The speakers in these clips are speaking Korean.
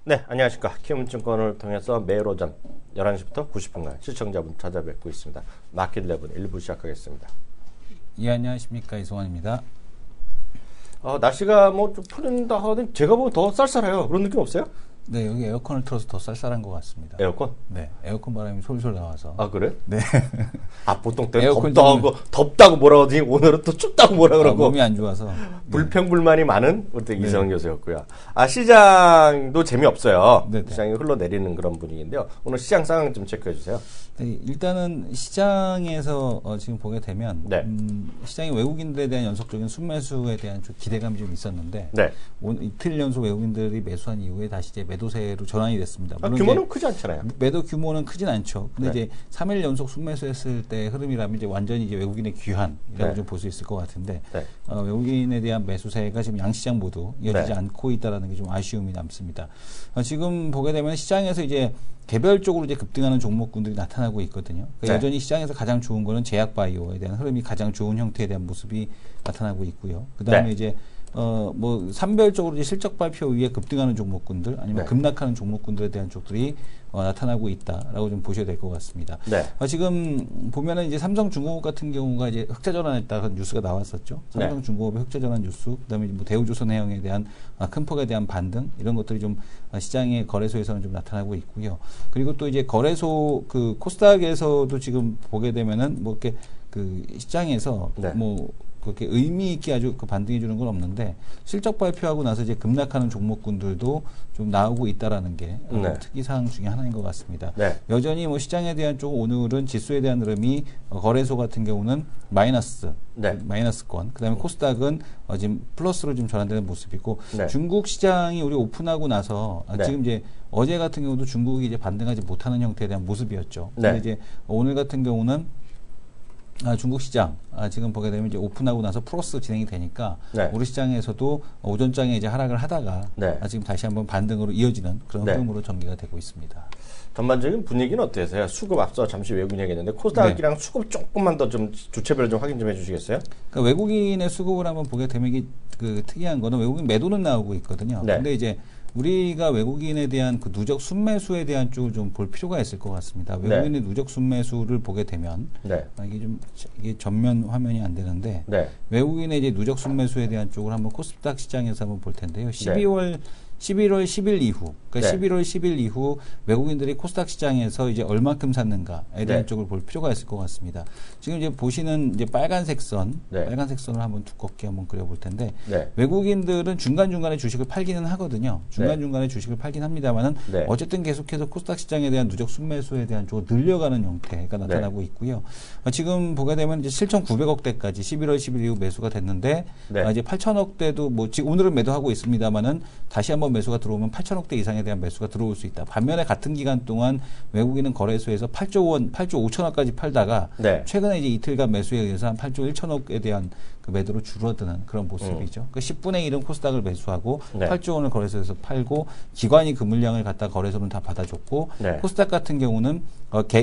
네, 안녕하십니까. 키움증권을 통해서 매일 오전 11시부터 90분간 시청자분 찾아뵙고 있습니다. 마켓11 1부 시작하겠습니다. 예, 안녕하십니까. 이송환입니다. 날씨가 뭐 좀 푸른다 하더니 제가 보면 더 쌀쌀해요. 그런 느낌 없어요? 네, 여기 에어컨을 틀어서 더 쌀쌀한 것 같습니다. 에어컨? 네, 에어컨 바람이 솔솔 나와서. 아, 그래? 네. 보통 때는 덥다고 뭐라 그러더니 오늘은 또 춥다고 뭐라 그러고. 몸이 안 좋아서. 불평불만이 많은 우리 이성영 교수였고요. 시장도 재미없어요. 네네. 시장이 흘러내리는 그런 분위기인데요. 오늘 시장 상황 좀 체크해 주세요. 네, 일단은 시장에서 지금 보게 되면 네. 시장이 외국인들에 대한 연속적인 순매수에 대한 좀 기대감이 좀 있었는데 네. 오늘 이틀 연속 외국인들이 매수한 이후에 다시 이제 매도세로 전환이 됐습니다. 물론 규모는 크지 않잖아요. 매도 규모는 크진 않죠. 근데 네. 이제 3일 연속 순매수했을 때 흐름이라면 이제 완전히 이제 외국인의 귀환이라고 네. 좀 볼 수 있을 것 같은데 네. 외국인에 대한 매수세가 지금 양시장 모두 이어지지 네. 않고 있다라는 게 좀 아쉬움이 남습니다. 지금 보게 되면 시장에서 이제 개별적으로 이제 급등하는 종목군들이 나타나고 있거든요. 그러니까 네. 여전히 시장에서 가장 좋은 거는 제약바이오에 대한 흐름이 가장 좋은 형태에 대한 모습이 나타나고 있고요. 그 다음에 네. 이제 뭐 산별적으로 이제 실적 발표 위에 급등하는 종목군들 아니면 네. 급락하는 종목군들에 대한 쪽들이 나타나고 있다라고 좀 보셔야 될 것 같습니다. 네. 지금 보면은 이제 삼성중공업 같은 경우가 이제 흑자 전환했다는 뉴스가 나왔었죠. 네. 삼성중공업의 흑자 전환 뉴스, 그다음에 뭐 대우조선해양에 대한 큰 폭에 대한 반등 이런 것들이 좀 시장의 거래소에서는 좀 나타나고 있고요. 그리고 또 이제 거래소 그 코스닥에서도 지금 보게 되면은 뭐 이렇게 그 시장에서 네. 뭐 그렇게 의미 있게 아주 그 반등해 주는 건 없는데 실적 발표하고 나서 이제 급락하는 종목군들도 좀 나오고 있다라는 게 네. 특이사항 중에 하나인 것 같습니다. 네. 여전히 뭐 시장에 대한 쪽 오늘은 지수에 대한 흐름이 거래소 같은 경우는 마이너스권, 그다음에 코스닥은 지금 플러스로 좀 전환되는 모습이고 네. 중국 시장이 우리 오픈하고 나서 네. 지금 이제 어제 같은 경우도 중국이 이제 반등하지 못하는 형태에 대한 모습이었죠. 네. 근데 이제 오늘 같은 경우는 중국 시장 지금 보게 되면 이제 오픈하고 나서 플러스 진행이 되니까 네. 우리 시장에서도 오전장에 이제 하락을 하다가 네. 지금 다시 한번 반등으로 이어지는 그런 네. 흐름으로 전개가 되고 있습니다. 전반적인 분위기는 어떠세요? 수급 앞서 잠시 외국인 얘기했는데 코스닥이랑 네. 수급 조금만 더 좀 주체별 좀 확인 좀 해주시겠어요? 그러니까 외국인의 수급을 한번 보게 되면 이게 그 특이한 거는 외국인 매도는 나오고 있거든요. 네. 근데 이제 우리가 외국인에 대한 그 누적 순매수에 대한 쪽을 좀 볼 필요가 있을 것 같습니다. 외국인의 누적 순매수를 보게 되면 네. 이게 전면 화면이 안 되는데 네. 외국인의 이제 누적 순매수에 대한 쪽을 한번 코스닥 시장에서 한번 볼 텐데요. 11월 10일 이후, 그러니까 네. 11월 10일 이후 외국인들이 코스닥 시장에서 이제 얼마큼 샀는가에 대한 네. 쪽을 볼 필요가 있을 것 같습니다. 지금 이제 보시는 이제 빨간색 선, 네. 빨간색 선을 한번 두껍게 한번 그려볼 텐데 네. 외국인들은 중간중간에 주식을 팔기는 하거든요. 중간중간에 주식을 팔긴 합니다만은 네. 어쨌든 계속해서 코스닥 시장에 대한 누적 순매수에 대한 쪽을 늘려가는 형태가 나타나고 있고요. 지금 보게 되면 이제 7,900억대까지 11월 10일 이후 매수가 됐는데 네. 이제 8,000억대도 뭐 지금 오늘은 매도하고 있습니다만은 다시 한번 매수가 들어오면 8,000억대 이상에 대한 매수가 들어올 수 있다. 반면에 같은 기간 동안 외국인은 거래소에서 8조 5천억까지 팔다가 네. 최근에 이제 이틀간 매수에 의해서 한 8조 1천억에 대한 그 매도로 줄어드는 그런 모습이죠. 그 10분의 1은 코스닥을 매수하고 네. 8조 원을 거래소에서 팔고 기관이 그 물량을 갖다 거래소는 다 받아줬고 네. 코스닥 같은 경우는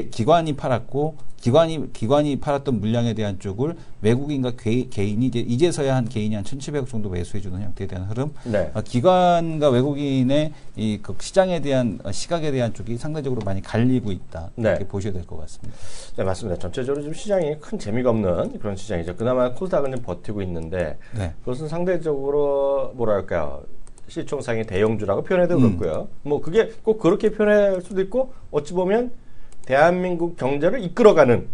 기관이 팔았고 기관이 팔았던 물량에 대한 쪽을 외국인과 개인이 이제서야 한 개인이 한 1,700억 정도 매수해주는 형태에 대한 흐름. 네. 기관과 외국인의 이 그 시장에 대한 시각에 대한 쪽이 상대적으로 많이 갈리고 있다. 네. 이렇게 보셔야 될 것 같습니다. 네, 맞습니다. 전체적으로 좀 시장이 큰 재미가 없는 그런 시장이죠. 그나마 코스닥은 좀 버티고 있는데 네. 그것은 상대적으로 뭐랄까요. 시총상의 대형주라고 표현해도 그렇고요. 뭐 그게 꼭 그렇게 표현할 수도 있고 어찌 보면 대한민국 경제를 이끌어가는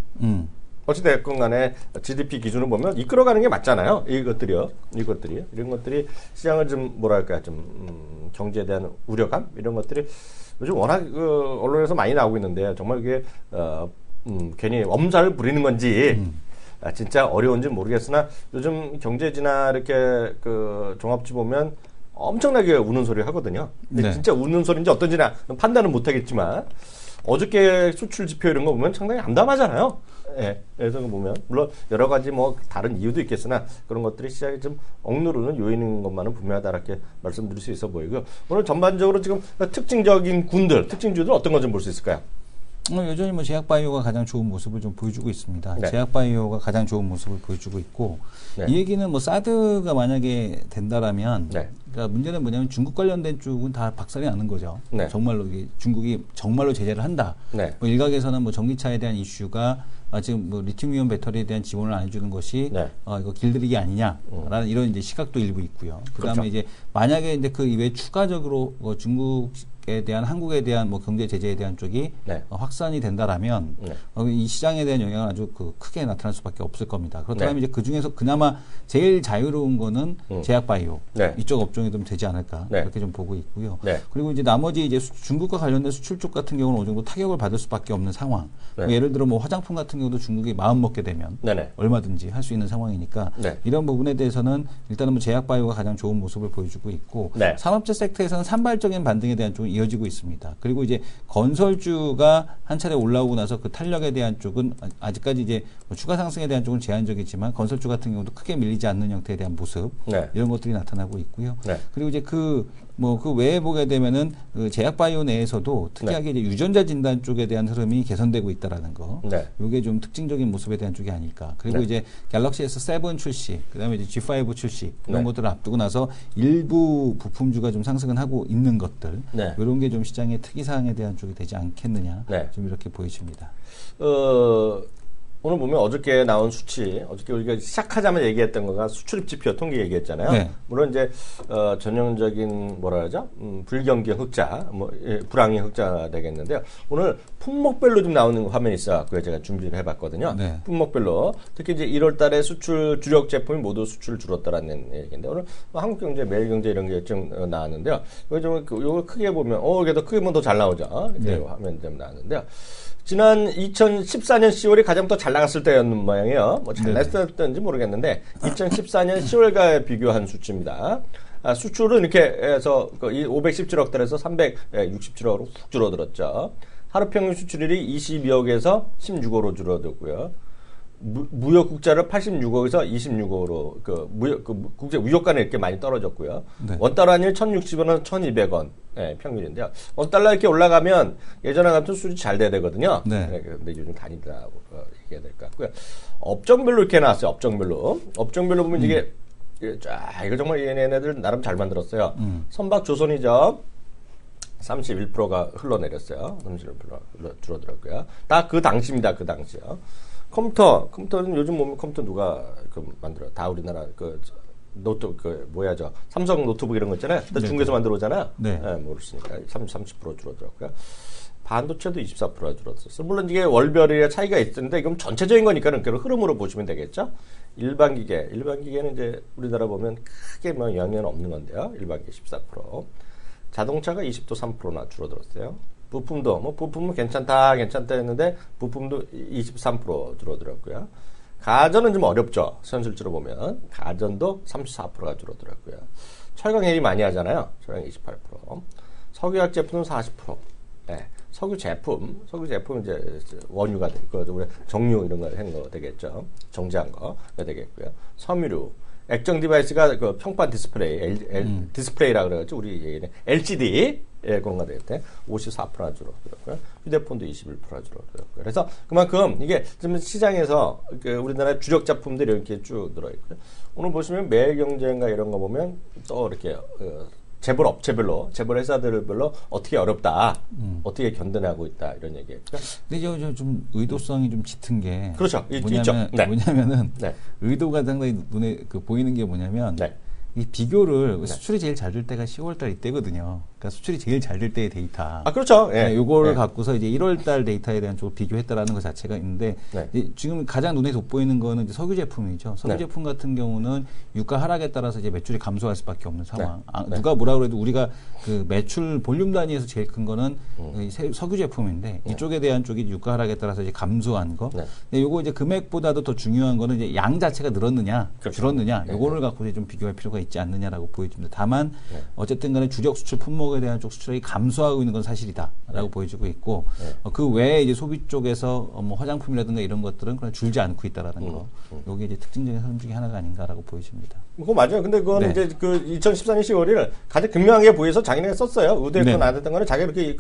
어찌됐건 간에 GDP 기준을 보면 이끌어가는 게 맞잖아요. 이런 것들이 시장을 좀 뭐랄까 좀 경제에 대한 우려감 이런 것들이 요즘 워낙 언론에서 많이 나오고 있는데 정말 그게 괜히 엄살을 부리는 건지 진짜 어려운지 모르겠으나 요즘 경제지나 이렇게 그 종합지 보면 엄청나게 우는 소리 하거든요. 근데 네. 진짜 우는 소리인지 어떤지는 판단은 못하겠지만 어저께 수출 지표 이런 거 보면 상당히 암담하잖아요. 예, 그래서 보면 물론 여러 가지 뭐 다른 이유도 있겠으나 그런 것들이 시장에 좀 억누르는 요인인 것만은 분명하다 이렇게 말씀드릴 수 있어 보이고요. 오늘 전반적으로 지금 특징적인 특징주들 어떤 거 좀 볼 수 있을까요? 여전히 뭐 제약바이오가 가장 좋은 모습을 좀 보여주고 있습니다. 네. 제약바이오가 가장 좋은 모습을 보여주고 있고 네. 이 얘기는 뭐 사드가 만약에 된다라면 네. 그러니까 문제는 뭐냐면 중국 관련된 쪽은 다 박살이 나는 거죠. 네. 정말로 이게 중국이 정말로 제재를 한다. 네. 뭐 일각에서는 뭐 전기차에 대한 이슈가 지금 뭐 리튬이온 배터리에 대한 지원을 안 해주는 것이 네. 이거 길들이기 아니냐라는 이런 이제 시각도 일부 있고요. 그다음에 그렇죠. 이제 만약에 이제 그 이외에 추가적으로 중국에 대한 한국에 대한 뭐 경제 제재에 대한 쪽이 네. 확산이 된다라면 네. 이 시장에 대한 영향은 아주 크게 나타날 수밖에 없을 겁니다. 그렇다면 네. 이제 그 중에서 그나마 제일 자유로운 거는 제약바이오 네. 이쪽 업종이 좀 되지 않을까 네. 그렇게 좀 보고 있고요. 네. 그리고 이제 나머지 이제 중국과 관련된 수출 쪽 같은 경우는 어느 정도 타격을 받을 수밖에 없는 상황. 네. 뭐 예를 들어 뭐 화장품 같은 경우도 중국이 마음 먹게 되면 네네. 얼마든지 할 수 있는 상황이니까 네. 이런 부분에 대해서는 일단은 뭐 제약바이오가 가장 좋은 모습을 보여주고 있고 네. 산업재 섹터에서는 산발적인 반등에 대한 쪽이 이어지고 있습니다. 그리고 이제 건설주가 한 차례 올라오고 나서 그 탄력에 대한 쪽은 아직까지 이제 뭐 추가 상승에 대한 쪽은 제한적이지만 건설주 같은 경우도 크게 밀리지 않는 형태에 대한 모습 네. 이런 것들이 나타나고 있고요. 네. 그리고 이제 그 외에 보게 되면은 그 제약바이오 내에서도 특이하게 이제 유전자 진단 쪽에 대한 흐름이 개선되고 있다라는 거. 네. 이게 좀 특징적인 모습에 대한 쪽이 아닐까. 그리고 네. 이제 갤럭시 S7 출시, 그다음에 이제 G5 출시 이런 네. 것들을 앞두고 나서 일부 부품주가 좀 상승은 하고 있는 것들. 네. 이런 게 좀 시장의 특이사항에 대한 쪽이 되지 않겠느냐. 네. 좀 이렇게 보여집니다. 오늘 보면 어저께 나온 수치, 어저께 우리가 시작하자마자 얘기했던 거가 수출입 지표 통계 얘기했잖아요. 네. 물론 이제 전형적인 뭐라 그러죠? 불경기 흑자, 불황의 흑자 되겠는데요. 오늘 품목별로 좀 나오는 화면이 있어갖고요. 제가 준비를 해봤거든요. 네. 품목별로 특히 이제 1월달에 수출 주력 제품이 모두 수출 줄었다라는 얘기인데 오늘 한국경제, 매일경제 이런 게 좀 나왔는데요. 요걸 크게 보면, 이게 더 크게 보면 더 잘 나오죠. 네. 화면 좀 나왔는데요. 지난 2014년 10월이 가장 더 잘 나갔을 때였는 모양이에요. 뭐 잘 나갔을 때인지 모르겠는데 2014년 10월과 비교한 수치입니다. 수출은 이렇게 해서 517억 달러에서 367억으로 훅 줄어들었죠. 하루 평균 수출일이 22억에서 16억으로 줄어들고요. 무역 국자를 86억에서 26억으로 국제 무역가는 이렇게 많이 떨어졌고요. 네. 원달러 환율 1,060원에서 1,200원 평균인데요. 원달러 이렇게 올라가면 예전에 같은 수출이 잘 돼야 되거든요. 네. 근데 요즘 다니더라고 얘기해야 될 것 같고요. 업종별로 이렇게 나왔어요. 업종별로 보면 이게 이거 정말 얘네들 나름 잘 만들었어요. 선박 조선이죠. 31%가 흘러내렸어요. 31%가 줄어들었고요. 다 그 당시입니다. 그 당시요. 컴퓨터는 요즘 보면 컴퓨터 누가 만들어? 다 우리나라 삼성 노트북 이런 거 있잖아요. 네. 중국에서 만들어 오잖아요. 네. 모르시니까 30% 줄어들었고요. 반도체도 24%가 줄어들었어요. 물론 이게 월별의 차이가 있는데 이건 전체적인 거니까는 그런 흐름으로 보시면 되겠죠. 일반 기계는 이제 우리나라 보면 크게 뭐 영향은 없는 건데요. 일반 기계 14%. 자동차가 3%나 줄어들었어요. 부품은 괜찮다 했는데 부품도 23% 줄어들었고요. 가전은 좀 어렵죠. 현실적으로 보면 가전도 34%가 줄어들었고요. 철강 얘기 많이 하잖아요. 철강 28%. 석유화학 제품은 40%. 네. 석유 제품 이제 원유가 되고 우리 정유 이런 거 한 거 되겠죠. 정제한 거가 되겠고요. 섬유류, 액정 디바이스가 그 평판 디스플레이, 디스플레이라 그래가지고 우리 얘기는 LCD 그런 거 되겠대. 54%나 줄어들었고요. 휴대폰도 21%나 줄어들었고요. 그래서 그만큼 이게 지금 시장에서 우리나라 주력 작품들이 이렇게 쭉 들어있고요. 오늘 보시면 매일경제인가 이런 거 보면 또 이렇게 재벌 업체별로, 재벌 회사들별로 어떻게 어렵다, 어떻게 견뎌내고 있다 이런 얘기했고요. 근데 좀 의도성이 좀 짙은 게 그렇죠. 있죠. 네. 뭐냐면은 네. 의도가 상당히 눈에 보이는 게 뭐냐면 네. 이 비교를 수출이 제일 잘 될 때가 10월달 이때거든요. 그러니까 수출이 제일 잘 될 때의 데이터. 그렇죠. 예. 요거를 갖고서 이제 1월달 데이터에 대한 쪽을 비교했다라는 것 자체가 있는데 이제 지금 가장 눈에 돋보이는 거는 이제 석유 제품이죠. 석유 제품 같은 경우는 유가 하락에 따라서 이제 매출이 감소할 수밖에 없는 상황. 누가 뭐라 그래도 우리가 그 매출 볼륨 단위에서 제일 큰 거는 석유 제품인데 이쪽에 대한 쪽이 유가 하락에 따라서 이제 감소한 거. 근데 요거 이제 금액보다도 더 중요한 거는 이제 양 자체가 늘었느냐, 줄었느냐. 요거를 갖고 이제 좀 비교할 필요가 있지 않느냐라고 보여집니다. 다만 어쨌든 간에 주력 수출 품목에 중국에 대한 쪽 수출액이 감소하고 있는 건 사실이다라고 보여지고 있고 그 외에 이제 소비 쪽에서 뭐 화장품이라든가 이런 것들은 그냥 줄지 않고 있다라는 거. 요게 이제 특징적인 흐름 중에 하나가 아닌가라고 보여집니다. 그거 맞아요. 근데 그거는 이제 그 2014년 10월을 가장 극명하게 보여서 자기네가 썼어요. 의도했건 안 했던 거는 자기가 그렇게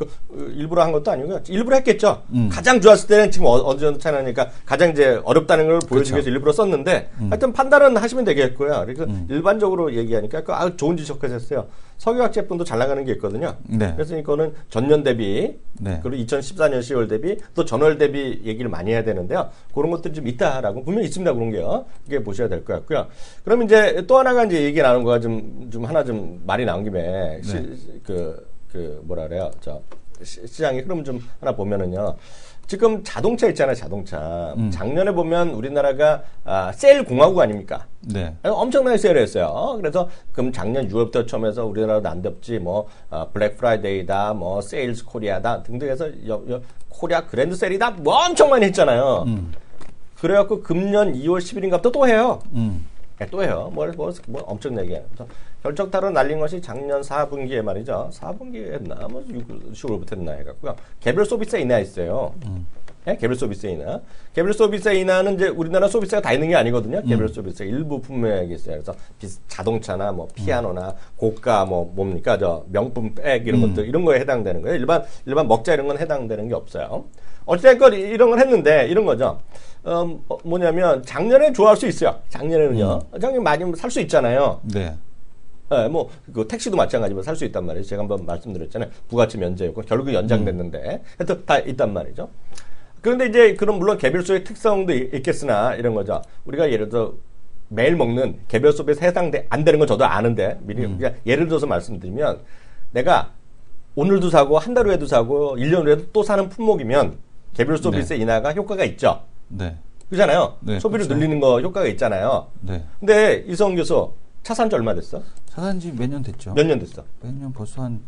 일부러 한 것도 아니고요. 일부러 했겠죠. 가장 좋았을 때는 지금 어느 정도 차이 나니까 가장 이제 어렵다는 걸 보여주기 위해서 일부러 썼는데 하여튼 판단은 하시면 되겠고요. 그래서 일반적으로 얘기하니까 좋은 지적하셨어요. 석유화학 제품도 잘 나가는 게 있거든요. 그래서 이거는 전년 대비 그리고 2014년 10월 대비 또 전월 대비 얘기를 많이 해야 되는데요. 그런 것들이 좀 있다라고 분명히 있습니다. 그런 게요. 이게 보셔야 될 것 같고요. 그럼 이제 또 하나가 이제 얘기 나눈 거가 좀 하나 좀 말이 나온 김에 뭐라 그래요? 시장의 흐름 좀 하나 보면은요. 지금 자동차 있잖아요, 자동차. 작년에 보면 우리나라가 세일 공화국 아닙니까? 네. 엄청나게 세일을 했어요. 그래서 그럼 작년 6월부터 처음 해서 우리나라도 난덥지, 블랙 프라이데이다, 세일즈 코리아다 등등 해서 코리아 그랜드 세일이다, 엄청 많이 했잖아요. 그래갖고 금년 2월 10일인가 또 해요. 또 해요. 뭐 엄청나게. 결정타로 날린 것이 작년 4분기에 말이죠. 4분기에 했나? 10월부터 했나 해갖고요. 개별 소비세 인하 있어요. 네? 개별 소비세 인하. 개별 소비세 인하는 이제 우리나라 소비세가 다 있는 게 아니거든요. 개별 소비세 일부 품목이 있어요. 그래서 자동차나 피아노나 고가 뭡니까? 명품 백 이런 것들 이런 거에 해당되는 거예요. 일반 먹자 이런 건 해당되는 게 없어요. 어쨌든 이런 걸 했는데 이런 거죠. 뭐냐면 작년에 좋아할 수 있어요. 작년에는요. 작년 많이 살 수 있잖아요. 네. 네, 그 택시도 마찬가지로 살 수 있단 말이에요. 제가 한번 말씀드렸잖아요. 부가치 면제였고, 결국 연장됐는데, 하여튼 다 있단 말이죠. 그런데 이제, 그럼 물론 개별소의 특성도 있겠으나, 이런 거죠. 우리가 예를 들어, 매일 먹는 개별소비에 안 되는 건 저도 아는데, 미리, 그냥 예를 들어서 말씀드리면, 내가 오늘도 사고, 한 달 후에도 사고, 1년 후에도 또 사는 품목이면, 개별소비세 인하가 효과가 있죠. 네. 그렇잖아요. 네, 소비를 그렇죠. 늘리는 거 효과가 있잖아요. 네. 근데 이성 교수, 차 산 지 얼마 됐어? 차 산 지 몇 년 됐죠? 몇 년 됐어? 몇 년 벌써 한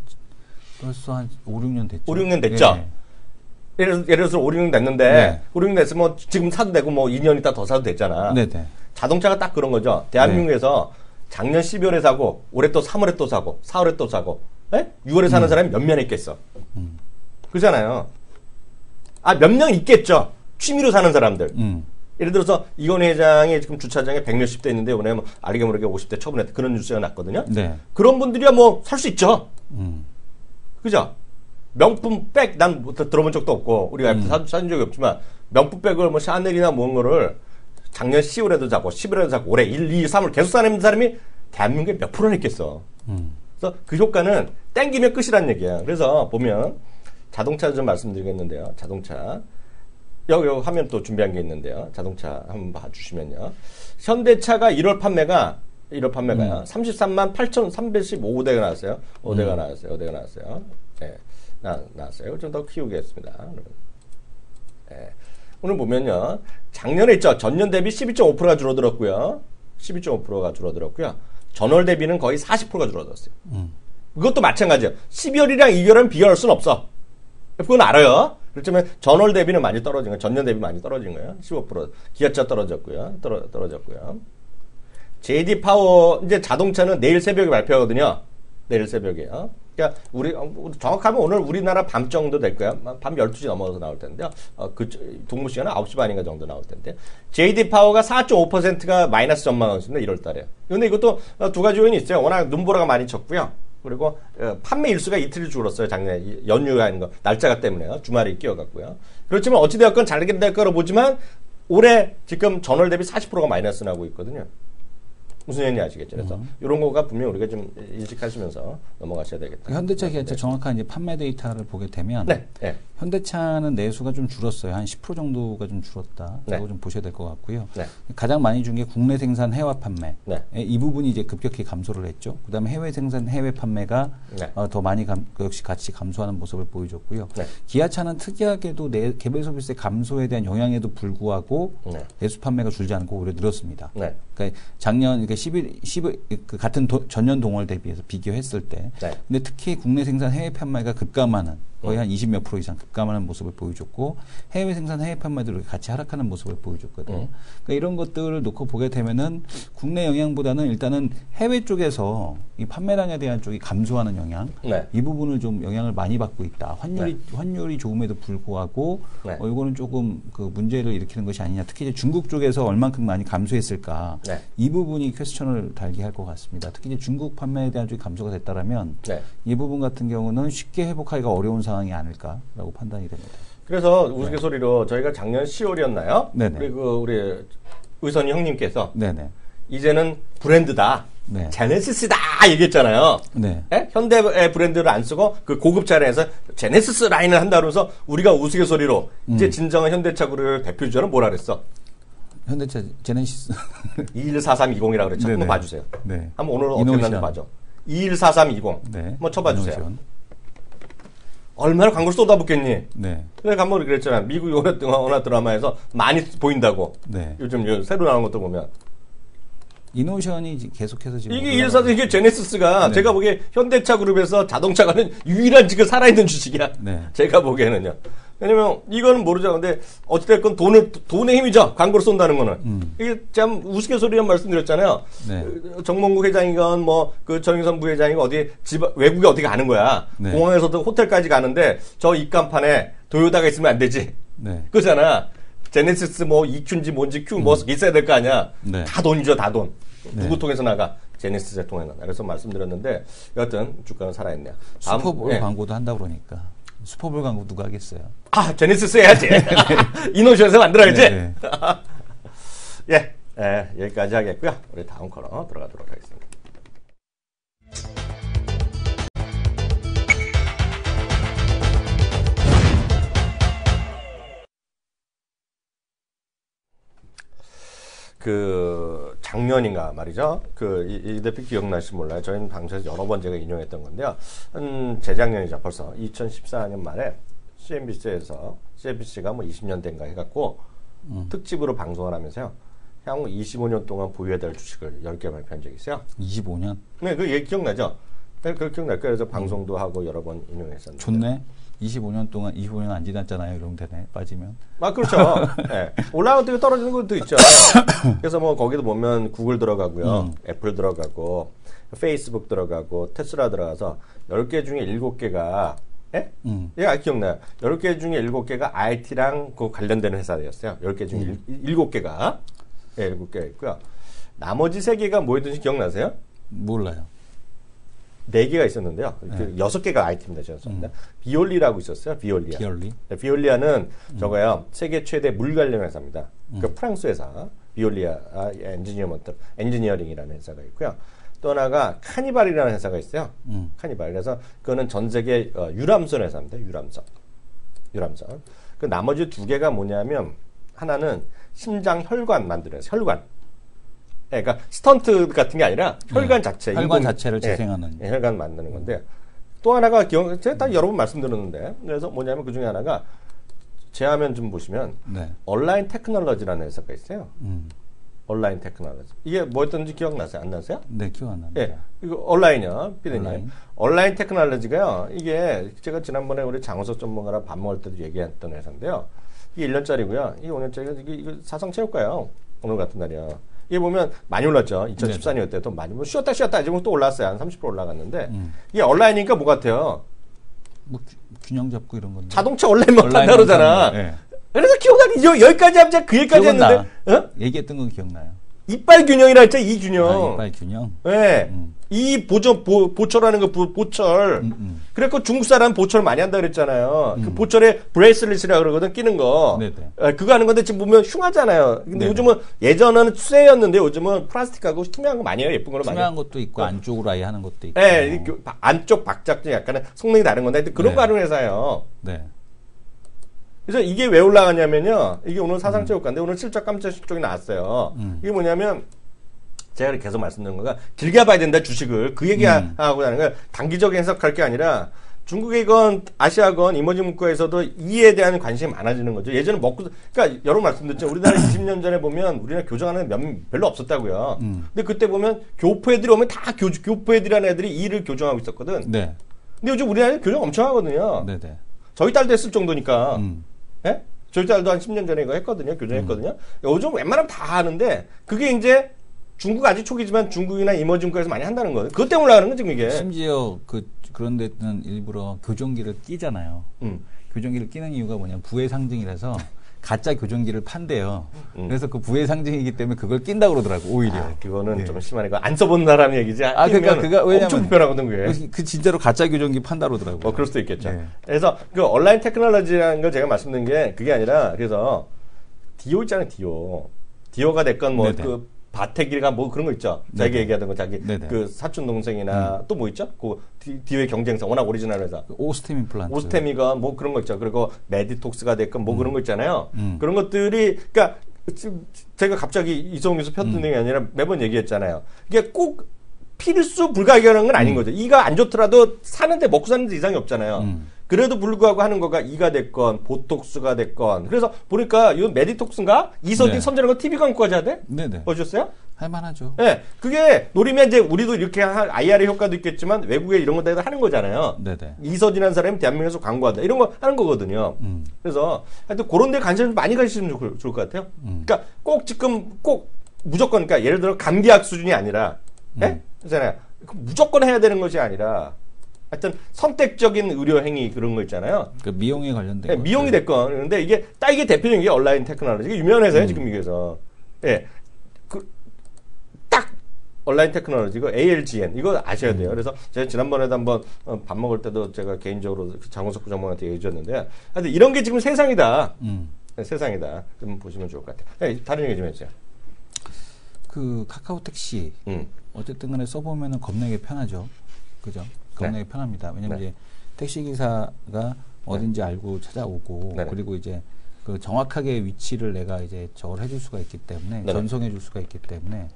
5, 6년 됐죠. 5, 6년 됐죠? 네. 예를 들어서 5, 6년 됐는데, 네. 5, 6년 됐으면 지금 사도 되고 2년 있다 더 사도 됐잖아. 네네. 자동차가 딱 그런 거죠. 대한민국에서 작년 12월에 사고, 올해 또 3월에 또 사고, 4월에 또 사고, 네? 6월에 사는 사람이 몇 명 있겠어? 그렇잖아요. 몇 명 있겠죠. 취미로 사는 사람들. 예를 들어서 이건희 회장이 지금 주차장에 100몇십 대 있는데 이번에 알게 모르게 50대 처분했다. 그런 뉴스가 났거든요. 네. 그런 분들이야 살 수 있죠. 그죠? 명품 백 난 들어본 적도 없고 우리가 사준 적이 없지만 명품 백을 샤넬이나 뭔 거를 작년 10월에도 사고 11월에도 사고 올해 1, 2, 3월 계속 사는 사람이 대한민국에 몇 프로나 있겠어. 그래서 그 효과는 땡기면 끝이란 얘기야. 그래서 보면 자동차 좀 말씀드리겠는데요. 자동차. 여기 화면 또 준비한 게 있는데요. 자동차 한번 봐주시면요. 현대차가 1월 판매가요. 33만 8,315대가 나왔어요. 5대가 나왔어요. 네, 나왔어요. 좀 더 키우겠습니다. 네. 오늘 보면요. 작년에 있죠. 전년 대비 12.5%가 줄어들었고요. 12.5%가 줄어들었고요. 전월 대비는 거의 40%가 줄어들었어요. 그것도 마찬가지예요. 12월이랑 2월은 비교할 수는 없어. 그건 알아요. 그렇지만 전월 대비는 많이 떨어진 거예요. 전년 대비 많이 떨어진 거예요. 15%. 기아차 떨어졌고요. 떨어졌고요. JD 파워 이제 자동차는 내일 새벽에 발표하거든요. 내일 새벽에요. 그러니까 정확하면 오늘 우리나라 밤 정도 될 거야. 밤 12시 넘어서 나올 텐데요. 그 동부 시간은 9시 반인가 정도 나올 텐데. JD 파워가 4.5%가 마이너스 전망하고 있습니다. 1월 달에. 근데 이것도 두 가지 요인이 있어요. 워낙 눈보라가 많이 쳤고요. 그리고 판매 일수가 이틀이 줄었어요. 작년에 연휴가 아닌 거 날짜가 때문에요. 주말이 끼어갔고요. 그렇지만 어찌되었건 잘 될 거로 보지만 올해 지금 전월 대비 40%가 마이너스 나고 있거든요. 무슨 얘기인지 아시겠죠? 그래서 이런 거가 분명 우리가 좀 인식하시면서 넘어가셔야 되겠다. 현대차, 기아차 정확한 이제 판매 데이터를 보게 되면 현대차는 내수가 좀 줄었어요. 한 10% 정도가 좀 줄었다라고 좀 보셔야 될 것 같고요. 가장 많이 준 게 국내 생산 해외 판매. 이 부분이 이제 급격히 감소를 했죠. 그다음에 해외 생산 해외 판매가 더 많이 역시 같이 감소하는 모습을 보여줬고요. 기아차는 특이하게도 개별 소비세 감소에 대한 영향에도 불구하고 내수 판매가 줄지 않고 오히려 늘었습니다. 그러니까 작년 11 그 같은 전년 동월 대비해서 비교했을 때, 근데 특히 국내 생산 해외 판매가 급감하는 거의 한 20 몇 프로 이상 급감하는 모습을 보여줬고 해외 생산, 해외 판매도 같이 하락하는 모습을 보여줬거든요. 그러니까 이런 것들을 놓고 보게 되면은 국내 영향보다는 일단은 해외 쪽에서 이 판매량에 대한 쪽이 감소하는 영향, 네. 이 부분을 좀 영향을 많이 받고 있다. 환율이 좋음에도 불구하고 이거는 조금 그 문제를 일으키는 것이 아니냐. 특히 이제 중국 쪽에서 얼만큼 많이 감소했을까, 이 부분이 퀘스천을 달게 할 것 같습니다. 특히 이제 중국 판매에 대한 쪽이 감소가 됐다라면 이 부분 같은 경우는 쉽게 회복하기가 어려운 상황이 아닐까라고 판단이 됩니다. 그래서 우스갯소리로 저희가 작년 10월이었나요? 네네. 그리고 우리 의선이 형님께서 네네. 이제는 브랜드다. 네. 제네시스다 얘기했잖아요. 네. 예? 현대의 브랜드를 안 쓰고 그 고급 차량에서 제네시스 라인을 한다 그러면서 우리가 우스갯소리로 이제 진정한 현대차를 대표주자는 뭐라 그랬어? 현대차 제네시스 214320이라고 그랬죠. 네네. 한번 봐주세요. 네. 한번 오늘 어떻게 났는지 봐줘. 214320. 네. 한번 쳐봐주세요. 이노션. 얼마나 광고를 쏟아붓겠니? 네. 내가 한번 그랬잖아. 미국 영화 드라마에서 많이 보인다고. 네. 요즘 새로 나온 것도 보면. 이노션이 계속해서 지금 이게 2143 이게 제네시스가 네. 제가 보기에 현대차 그룹에서 자동차가는 유일한 지금 살아있는 주식이야. 네. 제가 보기에는요. 왜냐면 이거는 모르죠. 근데 어찌됐건 돈의 힘이죠. 광고를 쏜다는 거는. 이게 참 우스갯소리란 말씀드렸잖아요. 네. 정몽국 회장이건 뭐 그 정의선 부회장이건 어디 외국에 어디 가는 거야. 네. 공항에서도 호텔까지 가는데 저 입간판에 도요다가 있으면 안 되지. 네. 그잖아. 제네시스 뭐 EQ인지 뭔지 Q 뭐 있어야 될 거 아니야. 네. 다 돈이죠, 다 돈. 네. 누구 통해서 나가? 제네시스 통해서 나가. 그래서 말씀드렸는데 여하튼 주가는 살아있네요. 슈퍼볼 광고도 한다 그러니까. 슈퍼볼 광고 누가 하겠어요? 아, 제네시스 해야지. 이노션에서 만들어야지. 네, 네. 예, 여기까지 하겠고요. 우리 다음 코너 들어가도록 하겠습니다. 그 작년인가 말이죠. 그 이 대표 기억나실지 몰라요. 저희는 방송에서 여러 번 제가 인용했던 건데요. 재작년이죠. 벌써 2014년 말에 CNBC가 뭐 20년 된가 해갖고 특집으로 방송을 하면서요. 향후 25년 동안 보유해야 될 주식을 10개 발표한 적이 있어요. 25년? 네, 그 얘기 기억나죠? 네, 그 기억날 거예요. 그래서 방송도 하고 여러 번 인용했었는데. 좋네. 25년 안 지났잖아요. 이러면 되네. 빠지면. 아, 그렇죠. 네. 올라가고 떨어지는 것도 있죠. 그래서 뭐 거기도 보면 구글 들어가고요. 애플 들어가고, 페이스북 들어가고, 테슬라 들어가서 10개 중에 7개가, 예? 예, 기억나요. 10개 중에 7개가 IT랑 그 관련되는 회사였어요. 10개 중에 7개가. 예, 7개가 있고요. 나머지 3개가 뭐였든지 기억나세요? 몰라요. 4개가 있었는데요. 그 6개가 IT입니다. 죄송합니다. 비올리라고 있었어요. 비올리아. 네, 비올리아는 저거요. 세계 최대 물 관련 회사입니다. 그 프랑스 회사. 비올리아 엔지니어링이라는 회사가 있고요. 또 하나가 카니발이라는 회사가 있어요. 카니발. 그래서 그거는 전 세계 유람선 회사입니다. 유람선. 그 나머지 2개가 뭐냐면 하나는 심장 혈관 만드는 회사. 혈관. 네, 그러니까 스턴트 같은 게 아니라 혈관 자체. 혈관 자체를 재생하는. 네, 혈관 만드는 건데 또 하나가 제가 다 여러 번 말씀드렸는데 그래서 뭐냐면 그 중에 하나가 제 화면 좀 보시면 온라인 테크놀로지라는 회사가 있어요. 온라인 테크놀로지. 이게 뭐였던지 기억나세요? 안 나세요? 네, 기억 안 납니다. 예, 이거 온라인이요, 피디님. 온라인 테크놀로지가요. 이게 제가 지난번에 우리 장호석 전문가랑 밥 먹을 때도 얘기했던 회사인데요. 이게 1년짜리고요. 이게 5년짜리가 이거 사상 채울까요? 오늘 같은 날이요. 이게 보면 많이 올랐죠. 2014년 때도 많이 뭐 쉬었다 지금 또 올랐어요. 한 30% 올라갔는데 이게 온라인이니까 뭐 같아요? 뭐 균형 잡고 이런 건데. 자동차 온라인만 판다 그러잖아. 네. 그래서 기억나니 여기까지 하면 그 얘기까지 했는데 어? 얘기했던 건 기억나요. 이빨 균형이라 했죠. 이 균형. 이빨 균형. 네. 이 보철하는 거 보철. 그래서 중국 사람 보철 많이 한다 그랬잖아요. 그 보철에 브레이슬릿이라 그러거든 끼는 거. 네네. 그거 하는 건데 지금 보면 흉하잖아요. 근데 네네. 요즘은 예전에는 쇠였는데 요즘은 플라스틱하고 투명한 거 많이 해요. 예쁜 걸로 많이. 투명한 것도 있고 안쪽으로 아예 하는 것도 있고. 네, 안쪽 박작도 약간은 성능이 다른 건데 그런 거 하는 회사예요. 네. 그래서 이게 왜 올라가냐면요. 이게 오늘 사상체육관인데 오늘 실적 깜짝 실적이 나왔어요. 이게 뭐냐면 제가 계속 말씀드린 거가 길게 봐야 된다 주식을 그 얘기하고 하는 거예요. 단기적인 해석할 게 아니라 중국이건 아시아건 이머징 국가에서도 이에 대한 관심이 많아지는 거죠. 예전에 그러니까 여러 번 말씀드렸죠. 우리나라 20년 전에 보면 우리나라 교정하는 면 별로 없었다고요. 근데 그때 보면 교포 애들이 오면 다 교포 애들이라는 애들이 이를 교정하고 있었거든. 네. 근데 요즘 우리나라는 교정 엄청 하거든요. 네네. 저희 딸도 했을 정도니까. 예? 저희 딸도 한 10년 전에 이거 했거든요. 교정했거든요. 요즘 웬만하면 다 하는데 그게 이제 중국 아직 초기지만 중국이나 이머징 국가에서 많이 한다는 거예요. 그것 때문에 올라가는 건 지금 이게. 심지어 그런 데는 일부러 교정기를 끼잖아요. 교정기를 끼는 이유가 뭐냐면 부의 상징이라서 가짜 교정기를 판대요. 그래서 그 부의 상징이기 때문에 그걸 낀다고 그러더라고, 오히려. 아, 그거는 좀 심하니까 안 써본 사람 얘기지. 그러니까 왜냐면 엄청 불편하거든, 그게. 그 진짜로 가짜 교정기 판다고 그러더라고요. 그럴 수도 있겠죠. 그래서 그 온라인 테크놀로지라는 걸 제가 말씀드린 게 그게 아니라 그래서 디오 있잖아요, 디오. 디오가 됐건 뭐 그 바테기가 뭐 그런 거 있죠. 자기 얘기하던 거 자기 그 사촌 동생이나 또 뭐 있죠? 그 디오의 경쟁사 워낙 오리지널 회사. 오스템 임플란트. 오스템이가 뭐 그런 거 있죠. 그리고 메디톡스가 됐건 뭐 그런 거 있잖아요. 그런 것들이 그러니까 제가 갑자기 이성훈 교수 편 듣는 게 아니라 매번 얘기했잖아요. 이게 꼭 필수 불가결한 건 아닌 거죠. 이가 안 좋더라도 사는데 먹고 사는데 이상이 없잖아요. 그래도 불구하고 하는 거가 이가 됐건 보톡스가 됐건 그래서 보니까 이건 메디톡스인가 이서진 선전한 거 TV 광고까지 하대? 네네. 보셨어요? 할만하죠. 네, 그게 노리면 이제 우리도 이렇게 IR의 효과도 있겠지만 외국에 이런 것도 하는 거잖아요. 네네. 이서진한 사람이 대한민국에서 광고한다 이런 거 하는 거거든요. 그래서 하여튼 그런 데 관심 좀 많이 가시면 좋을 것 같아요. 그러니까 꼭 지금 꼭 무조건 그러니까 예를 들어 감기약 수준이 아니라, 예? 그잖아요. 무조건 해야 되는 것이 아니라. 하여튼 선택적인 의료 행위 그런 거 있잖아요. 그 미용에 관련된 네, 미용이 됐건 그런데 이게 딱 이게 대표적인 게 온라인 테크놀로지 이게 유명한 회사예요 지금 이게서. 예, 딱 온라인 테크놀로지고 ALGN 이거 아셔야 돼요. 그래서 제가 지난번에도 한번 밥 먹을 때도 제가 개인적으로 장원석 부장관한테 얘기해 줬는데, 하여튼 이런 게 지금 세상이다. 네, 세상이다. 좀 보시면 좋을 것 같아요. 네, 다른 얘기 좀 해주세요. 그 카카오 택시 어쨌든 간에 써보면은 겁나게 편하죠. 그죠? 겁나게 편합니다. 왜냐면 이제 택시 기사가 어딘지 알고 찾아오고 그리고 이제 그 정확하게 위치를 내가 이제 저걸 해줄 수가 있기 때문에 전송해줄 수가 있기 때문에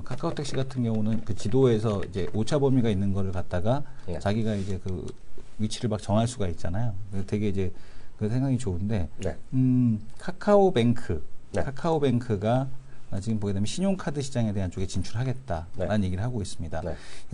카카오 택시 같은 경우는 그 지도에서 이제 오차 범위가 있는 거를 갖다가 자기가 이제 그 위치를 막 정할 수가 있잖아요. 되게 이제 그 생각이 좋은데 카카오뱅크가 지금 보게 되면 신용카드 시장에 대한 쪽에 진출하겠다라는 얘기를 하고 있습니다.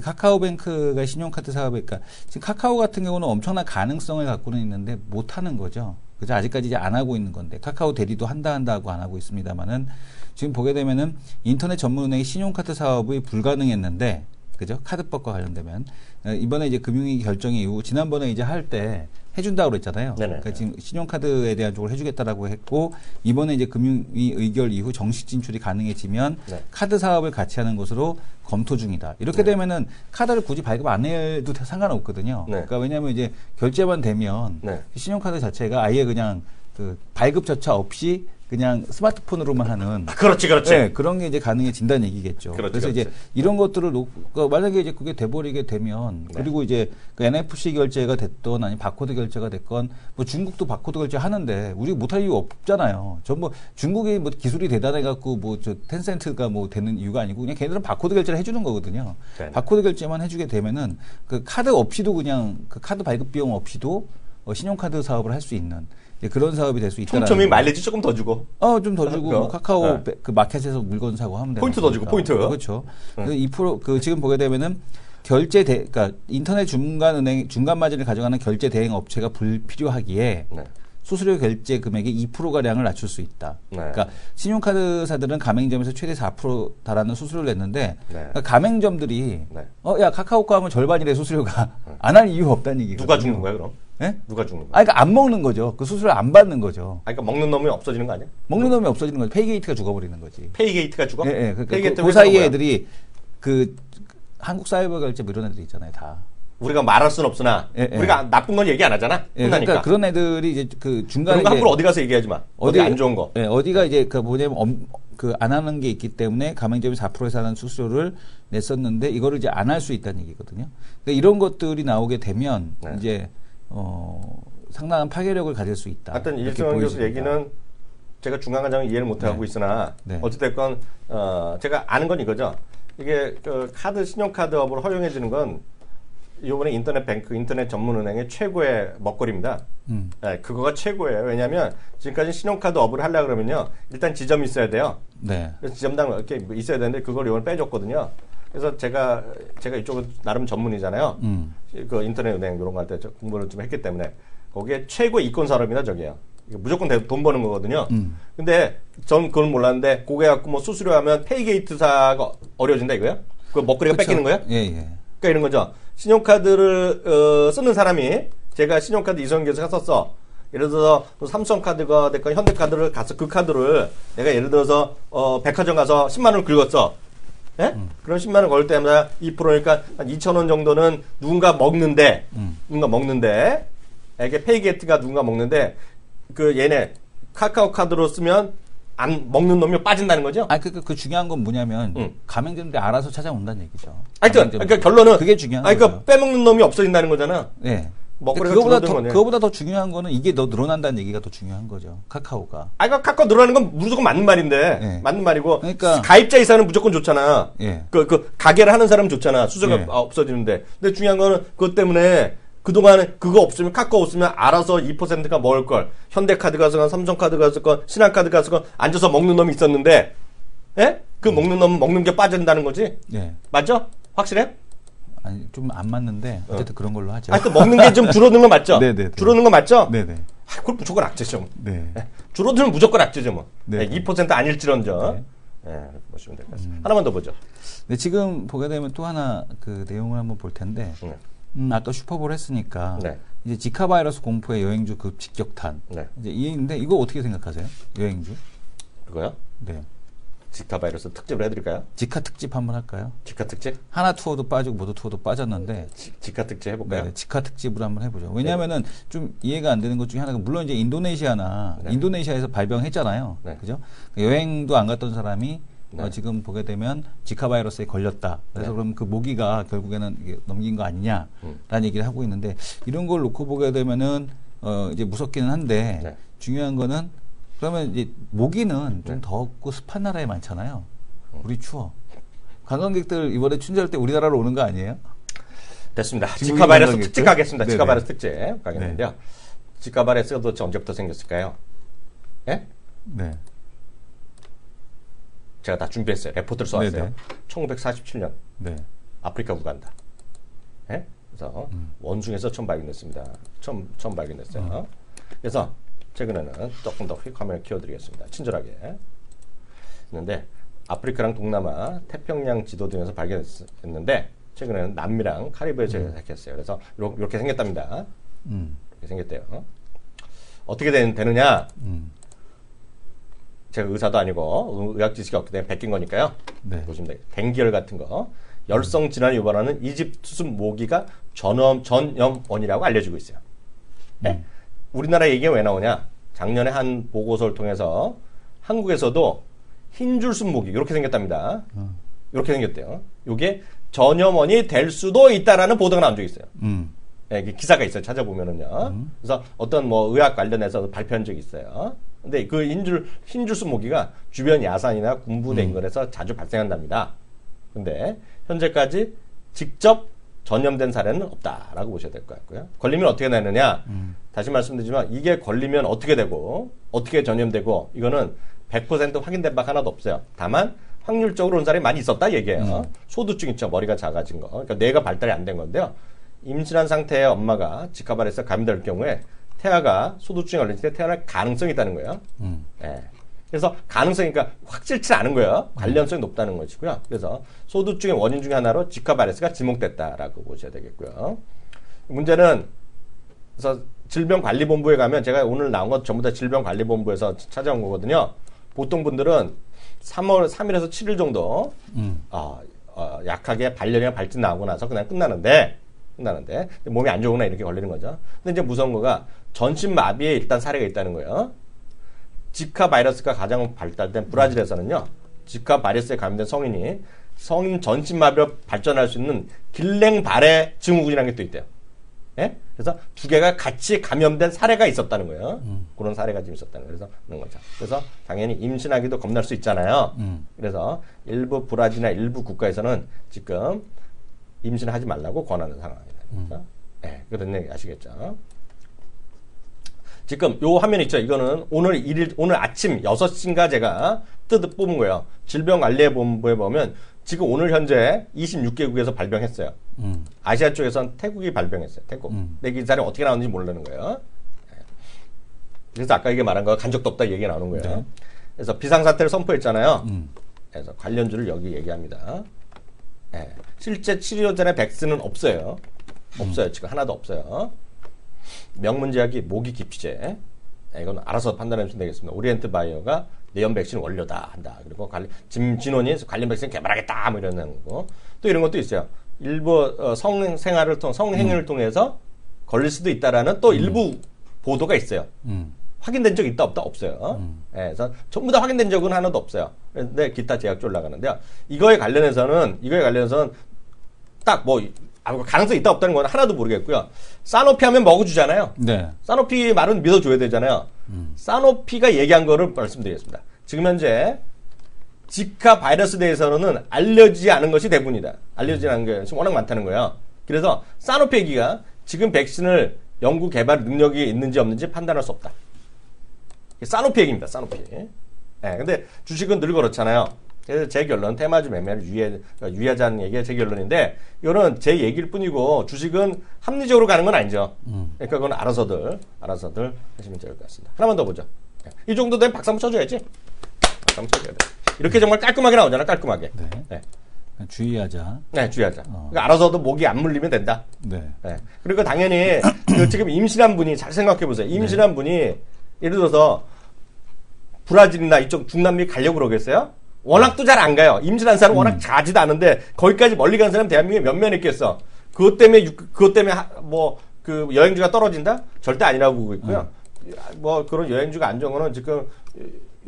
카카오뱅크가 신용카드 사업에, 그러니까 지금 카카오 같은 경우는 엄청난 가능성을 갖고는 있는데 못 하는 거죠. 그죠? 아직까지 이제 안 하고 있는 건데 카카오 대리도 한다 하고 안 하고 있습니다만은 지금 보게 되면은 인터넷 전문은행의 신용카드 사업이 불가능했는데, 그죠? 카드법과 관련되면 이번에 이제 금융위 결정이 이후 지난번에 이제 할 때 해준다고 그랬잖아요. 그러니까 지금 신용카드에 대한 쪽을 해주겠다라고 했고 이번에 이제 금융위 의결 이후 정식 진출이 가능해지면 카드 사업을 같이 하는 것으로 검토 중이다. 이렇게 되면은 카드를 굳이 발급 안 해도 상관없거든요. 그러니까 왜냐하면 이제 결제만 되면 신용카드 자체가 아예 그냥 그 발급조차 없이 그냥 스마트폰으로만 하는. 그렇지. 네, 그런 게 이제 가능해진다는 얘기겠죠. 그래서 이제 이런 것들을 놓고, 만약에 이제 그게 돼버리게 되면, 그리고 이제 그 NFC 결제가 됐던, 아니 바코드 결제가 됐건, 뭐 중국도 바코드 결제 하는데, 우리가 못할 이유 없잖아요. 전 중국이 뭐 기술이 대단해갖고, 텐센트가 뭐 되는 이유가 아니고, 그냥 걔네들은 바코드 결제를 해주는 거거든요. 바코드 결제만 해주게 되면은, 그 카드 없이도 그냥, 그 카드 발급 비용 없이도, 신용카드 사업을 할 수 있는, 그런 사업이 될 수 있다. 촘촘히 마일리지 조금 더 주고. 좀 더 주고, 뭐 카카오 그 마켓에서 물건 사고 하면 되는 포인트 더 주고, 포인트. 그렇죠. 그래서 2%, 지금 보게 되면은 그러니까 인터넷 중간 마진을 가져가는 결제 대행 업체가 불필요하기에 수수료 결제 금액의 2%가량을 낮출 수 있다. 그러니까 신용카드사들은 가맹점에서 최대 4% 달하는 수수료를 냈는데 그러니까 가맹점들이 야 카카오과 하면 절반이래 수수료가 안 할 이유가 없다는 얘기거든요. 누가 죽는 거야 그럼? 네? 누가 죽는 거야? 그러니까 안 먹는 거죠. 그 수수료를 안 받는 거죠. 그러니까 먹는 놈이 없어지는 거 아니야? 먹는 놈이 없어지는 거죠. 페이게이트가 죽어버리는 거지. 페이게이트가 죽어? 네. 그러니까 그 사이에 애들이 한국 사이버 결제 뭐 이런 애들이 있잖아요, 다. 우리가 말할 수는 없으나 우리가 나쁜 건 얘기 안 하잖아. 그러니까 그런 애들이 이제 그 중간에 그런 거 함부로 어디 가서 얘기하지 마. 어디 안 좋은 거. 어디가 이제 그 뭐냐면 안 하는 게 있기 때문에 가맹점이 4%에서 하는 수수료를 냈었는데 이거를 이제 안 할 수 있다는 얘기거든요. 그러니까 이런 것들이 나오게 되면 이제 상당한 파괴력을 가질 수 있다. 하여튼 이성훈 교수 얘기는 제가 중간 과정을 이해를 못하고 있으나 어찌됐건 제가 아는 건 이거죠. 이게 그 신용카드업을 허용해주는 건 이번에 인터넷 전문은행의 최고의 먹거리입니다. 그거가 최고예요. 왜냐하면 지금까지 신용카드 업을 하려고 그러면요. 일단 지점이 있어야 돼요. 그래서 지점당 이렇게 있어야 되는데 그걸 이번에 빼줬거든요. 그래서 제가 이쪽은 나름 전문이잖아요. 그 인터넷 은행 이런 거 할 때 공부를 좀 했기 때문에 거기에 최고 이권 산업이나 저게요. 무조건 돈 버는 거거든요. 근데 전 그걸 몰랐는데 그게 갖고 뭐 수수료하면 페이게이트사가 어려워진다 이거야? 그 먹거리가 그쵸. 뺏기는 거야? 예, 예. 그러니까 이런 거죠. 신용카드를 쓰는 사람이 제가 신용카드 이성계에서 썼어. 예를 들어서 삼성카드가 됐건 현대카드를 가서 그 카드를 내가 예를 들어서 백화점 가서 10만 원을 긁었어. 예? 그럼 10만 원 걸 때마다 2%니까 한 2,000원 정도는 누군가 먹는데 이게 페이게이트가 누군가 먹는데 그 얘네 카카오 카드로 쓰면 안 먹는 놈이 빠진다는 거죠? 그 중요한 건 뭐냐면 가맹점들이 알아서 찾아온다는 얘기죠. 하여튼 그러니까 결론은 그게 중요한 거죠. 거죠. 그러니까 빼먹는 놈이 없어진다는 거잖아. 네. 먹거리가 그거보다 더 중요한 거는 이게 더 늘어난다는 얘기가 더 중요한 거죠. 카카오가. 그러니까 카카오 늘어나는 건 무조건 맞는 말인데 네. 맞는 말이고 그러니까 가입자 이사는 무조건 좋잖아. 예. 그 가게를 하는 사람은 좋잖아. 수수료가 예. 없어지는데. 근데 중요한 거는 그것 때문에 그동안에 그거 없으면 카카오 없으면 알아서 2%가 먹을 걸. 현대카드 가서건 삼성카드 가서건 신한카드 가서건 앉아서 먹는 놈이 있었는데 예? 그 먹는 놈은 먹는 게 빠진다는 거지? 예. 맞죠? 확실해? 아니 좀 안 맞는데 어쨌든 그런 걸로 하죠. 또 먹는 게 좀 줄어드는 거 맞죠? 네네. 줄어드는 거 맞죠? 네네. 그럼 무조건 악재죠. 네. 줄어들면 무조건 악재죠, 뭐. 네. 2% 아닐지언정. 네. 예, 보시면 될 것 같습니다. 하나만 더 보죠. 네, 지금 보게 되면 또 하나 그 내용을 한번 볼 텐데, 아까 슈퍼볼 했으니까 네. 이제 지카 바이러스 공포의 여행주 급 직격탄. 네. 이제 이인데 이거 어떻게 생각하세요? 여행주? 그거요? 네. 지카 바이러스 특집을 해드릴까요? 지카 특집 한번 할까요? 지카 특집? 하나 투어도 빠지고 모두 투어도 빠졌는데 지카 특집 해볼까요? 네, 지카 특집으로 한번 해보죠. 왜냐하면은 좀 이해가 안 되는 것 중에 하나가 물론 이제 인도네시아에서 발병했잖아요. 네. 그죠? 여행도 안 갔던 사람이 네. 지금 보게 되면 지카 바이러스에 걸렸다. 그래서 네. 그럼 그 모기가 결국에는 이게 넘긴 거 아니냐라는 얘기를 하고 있는데 이런 걸 놓고 보게 되면은 이제 무섭기는 한데 네. 중요한 거는 그러면 이제 모기는 좀 네. 덥고 습한 나라에 많잖아요. 우리 추워. 관광객들 이번에 춘절때 우리나라로 오는 거 아니에요? 됐습니다. 중국인 지카 바이러스 관광객들? 특집 가겠습니다. 네네. 지카 바이러스 특집 가겠는데요. 지카 바이러스가 도대체 언제부터 생겼을까요? 예? 네. 제가 다 준비했어요. 레포트를 써왔어요. 네네. 1947년 네. 아프리카 우간다. 예? 그래서 원숭이에서 처음 발견됐습니다. 처음 발견됐어요. 그래서 최근에는 조금 더 화면을 키워드리겠습니다. 친절하게. 했는데 아프리카랑 동남아, 태평양 지도 등에서 발견했는데 최근에는 남미랑 카리브해에서 발견했어요. 그래서 이렇게 생겼답니다. 이렇게 생겼대요. 어떻게 되느냐? 제가 의사도 아니고 의학 지식이 없기 때문에 베낀 거니까요. 네. 보시면 돼요. 댕기열 같은 거. 열성 질환을 유발하는 이집트숲 모기가 전염원이라고 알려지고 있어요. 네? 우리나라 얘기가 왜 나오냐? 작년에 한 보고서를 통해서 한국에서도 흰줄숲 모기 이렇게 생겼답니다. 이렇게 생겼대요. 이게 전염원이 될 수도 있다라는 보도가 나온 적이 있어요. 네, 기사가 있어요. 찾아보면은요. 그래서 어떤 뭐 의학 관련해서 발표한 적이 있어요. 근데 그 흰줄숲 모기가 주변 야산이나 군부대 인근에서 자주 발생한답니다. 근데 현재까지 직접 전염된 사례는 없다라고 보셔야 될 것 같고요. 걸리면 어떻게 되느냐? 다시 말씀드리지만 이게 걸리면 어떻게 되고 어떻게 전염되고 이거는 100% 확인된 바가 하나도 없어요. 다만 확률적으로 온 사람이 많이 있었다 얘기예요. 소두증 있죠. 머리가 작아진 거. 그러니까 뇌가 발달이 안 된 건데요. 임신한 상태의 엄마가 지카 바이러스에 감염될 경우에 태아가 소두증에 걸릴 때 태어날 가능성이 있다는 거예요. 예. 그래서 가능성이 그러니까 확실치 않은 거예요. 관련성이 높다는 것이고요. 그래서 소두증의 원인 중에 하나로 지카 바이러스가 지목됐다라고 보셔야 되겠고요. 문제는 그래서 질병관리본부에 가면 제가 오늘 나온 건 전부 다 질병관리본부에서 찾아온 거거든요. 보통 분들은 3일에서 7일 정도 약하게 발열이나 발진 나오고 나서 그냥 끝나는데 몸이 안 좋거나 이렇게 걸리는 거죠. 근데 이제 무서운 거가 전신 마비에 일단 사례가 있다는 거예요. 지카 바이러스가 가장 발달된 브라질에서는요. 지카 바이러스에 감염된 성인 전신 마비로 발전할 수 있는 길랭바레 증후군이라는 게 또 있대요. 예? 그래서 두 개가 같이 감염된 사례가 있었다는 거예요. 그런 사례가 좀 있었다는 거예요. 그래서 그런 거죠. 그래서 당연히 임신하기도 겁날 수 있잖아요. 그래서 일부 브라질이나 일부 국가에서는 지금 임신하지 말라고 권하는 상황입니다. 그래서 네, 그런 얘기 아시겠죠? 지금 요 화면 있죠? 이거는 오늘 아침 6시인가 제가 뽑은 거예요. 질병관리본부에 보면 지금 오늘 현재 26개국에서 발병했어요. 아시아 쪽에선 태국이 발병했어요. 태국. 근데 이 자리 어떻게 나오는지 모르는 거예요. 그래서 아까 이게 말한 거 간적도 없다 얘기가 나오는 거예요. 네. 그래서 비상사태를 선포했잖아요. 그래서 관련주를 여기 얘기합니다. 네. 실제 치료전에 백신은 없어요. 없어요. 지금 하나도 없어요. 명문제약이 모기 기피제. 네, 이건 알아서 판단해 주시면 되겠습니다. 오리엔트 바이오가 내염 백신 원료다 한다. 그리고 진원이 관련 백신 개발하겠다 뭐 이러는 거. 또 이런 것도 있어요. 일부 성행위를 통해서 걸릴 수도 있다라는 또 일부 보도가 있어요. 확인된 적 있다 없다 없어요. 네, 그래서 전부 다 확인된 적은 하나도 없어요. 그런데 기타 제약주 올라가는데요. 이거에 관련해서는 딱 뭐 가능성이 있다 없다는 건 하나도 모르겠고요. 사노피 하면 먹어주잖아요. 네. 사노피 말은 믿어줘야 되잖아요. 사노피가 얘기한 거를 말씀드리겠습니다. 지금 현재 지카 바이러스에 대해서는 알려지지 않은 것이 대부분이다. 알려지지 않은 것이 워낙 많다는 거예요. 그래서 사노피 얘기가 지금 백신을 연구 개발 능력이 있는지 없는지 판단할 수 없다. 사노피 얘기입니다. 사노피. 네, 근데 주식은 늘 그렇잖아요. 그래서 제 결론, 테마주 매매를 유의하자는 얘기가 제 결론인데, 이거는 제 얘기일 뿐이고, 주식은 합리적으로 가는 건 아니죠. 그러니까 그건 알아서들 하시면 될 것 같습니다. 하나만 더 보죠. 이 정도 되면 박수 한번 쳐줘야지. 박수 한번 쳐줘야 돼. 이렇게 정말 깔끔하게 나오잖아, 깔끔하게. 네. 네. 주의하자. 네, 주의하자. 그러니까 알아서도 목이 안 물리면 된다. 네. 네. 그리고 당연히, 지금 임신한 분이, 잘 생각해 보세요. 임신한 분이, 예를 들어서, 브라질이나 이쪽 중남미 가려고 그러겠어요? 워낙 또 잘 안 가요. 임신한 사람은 워낙 자지도 않은데 거기까지 멀리 간 사람 대한민국에 몇 명 있겠어. 그것 때문에 여행주가 떨어진다? 절대 아니라고 보고 있고요. 뭐 그런 여행주가 안 좋은 거는 지금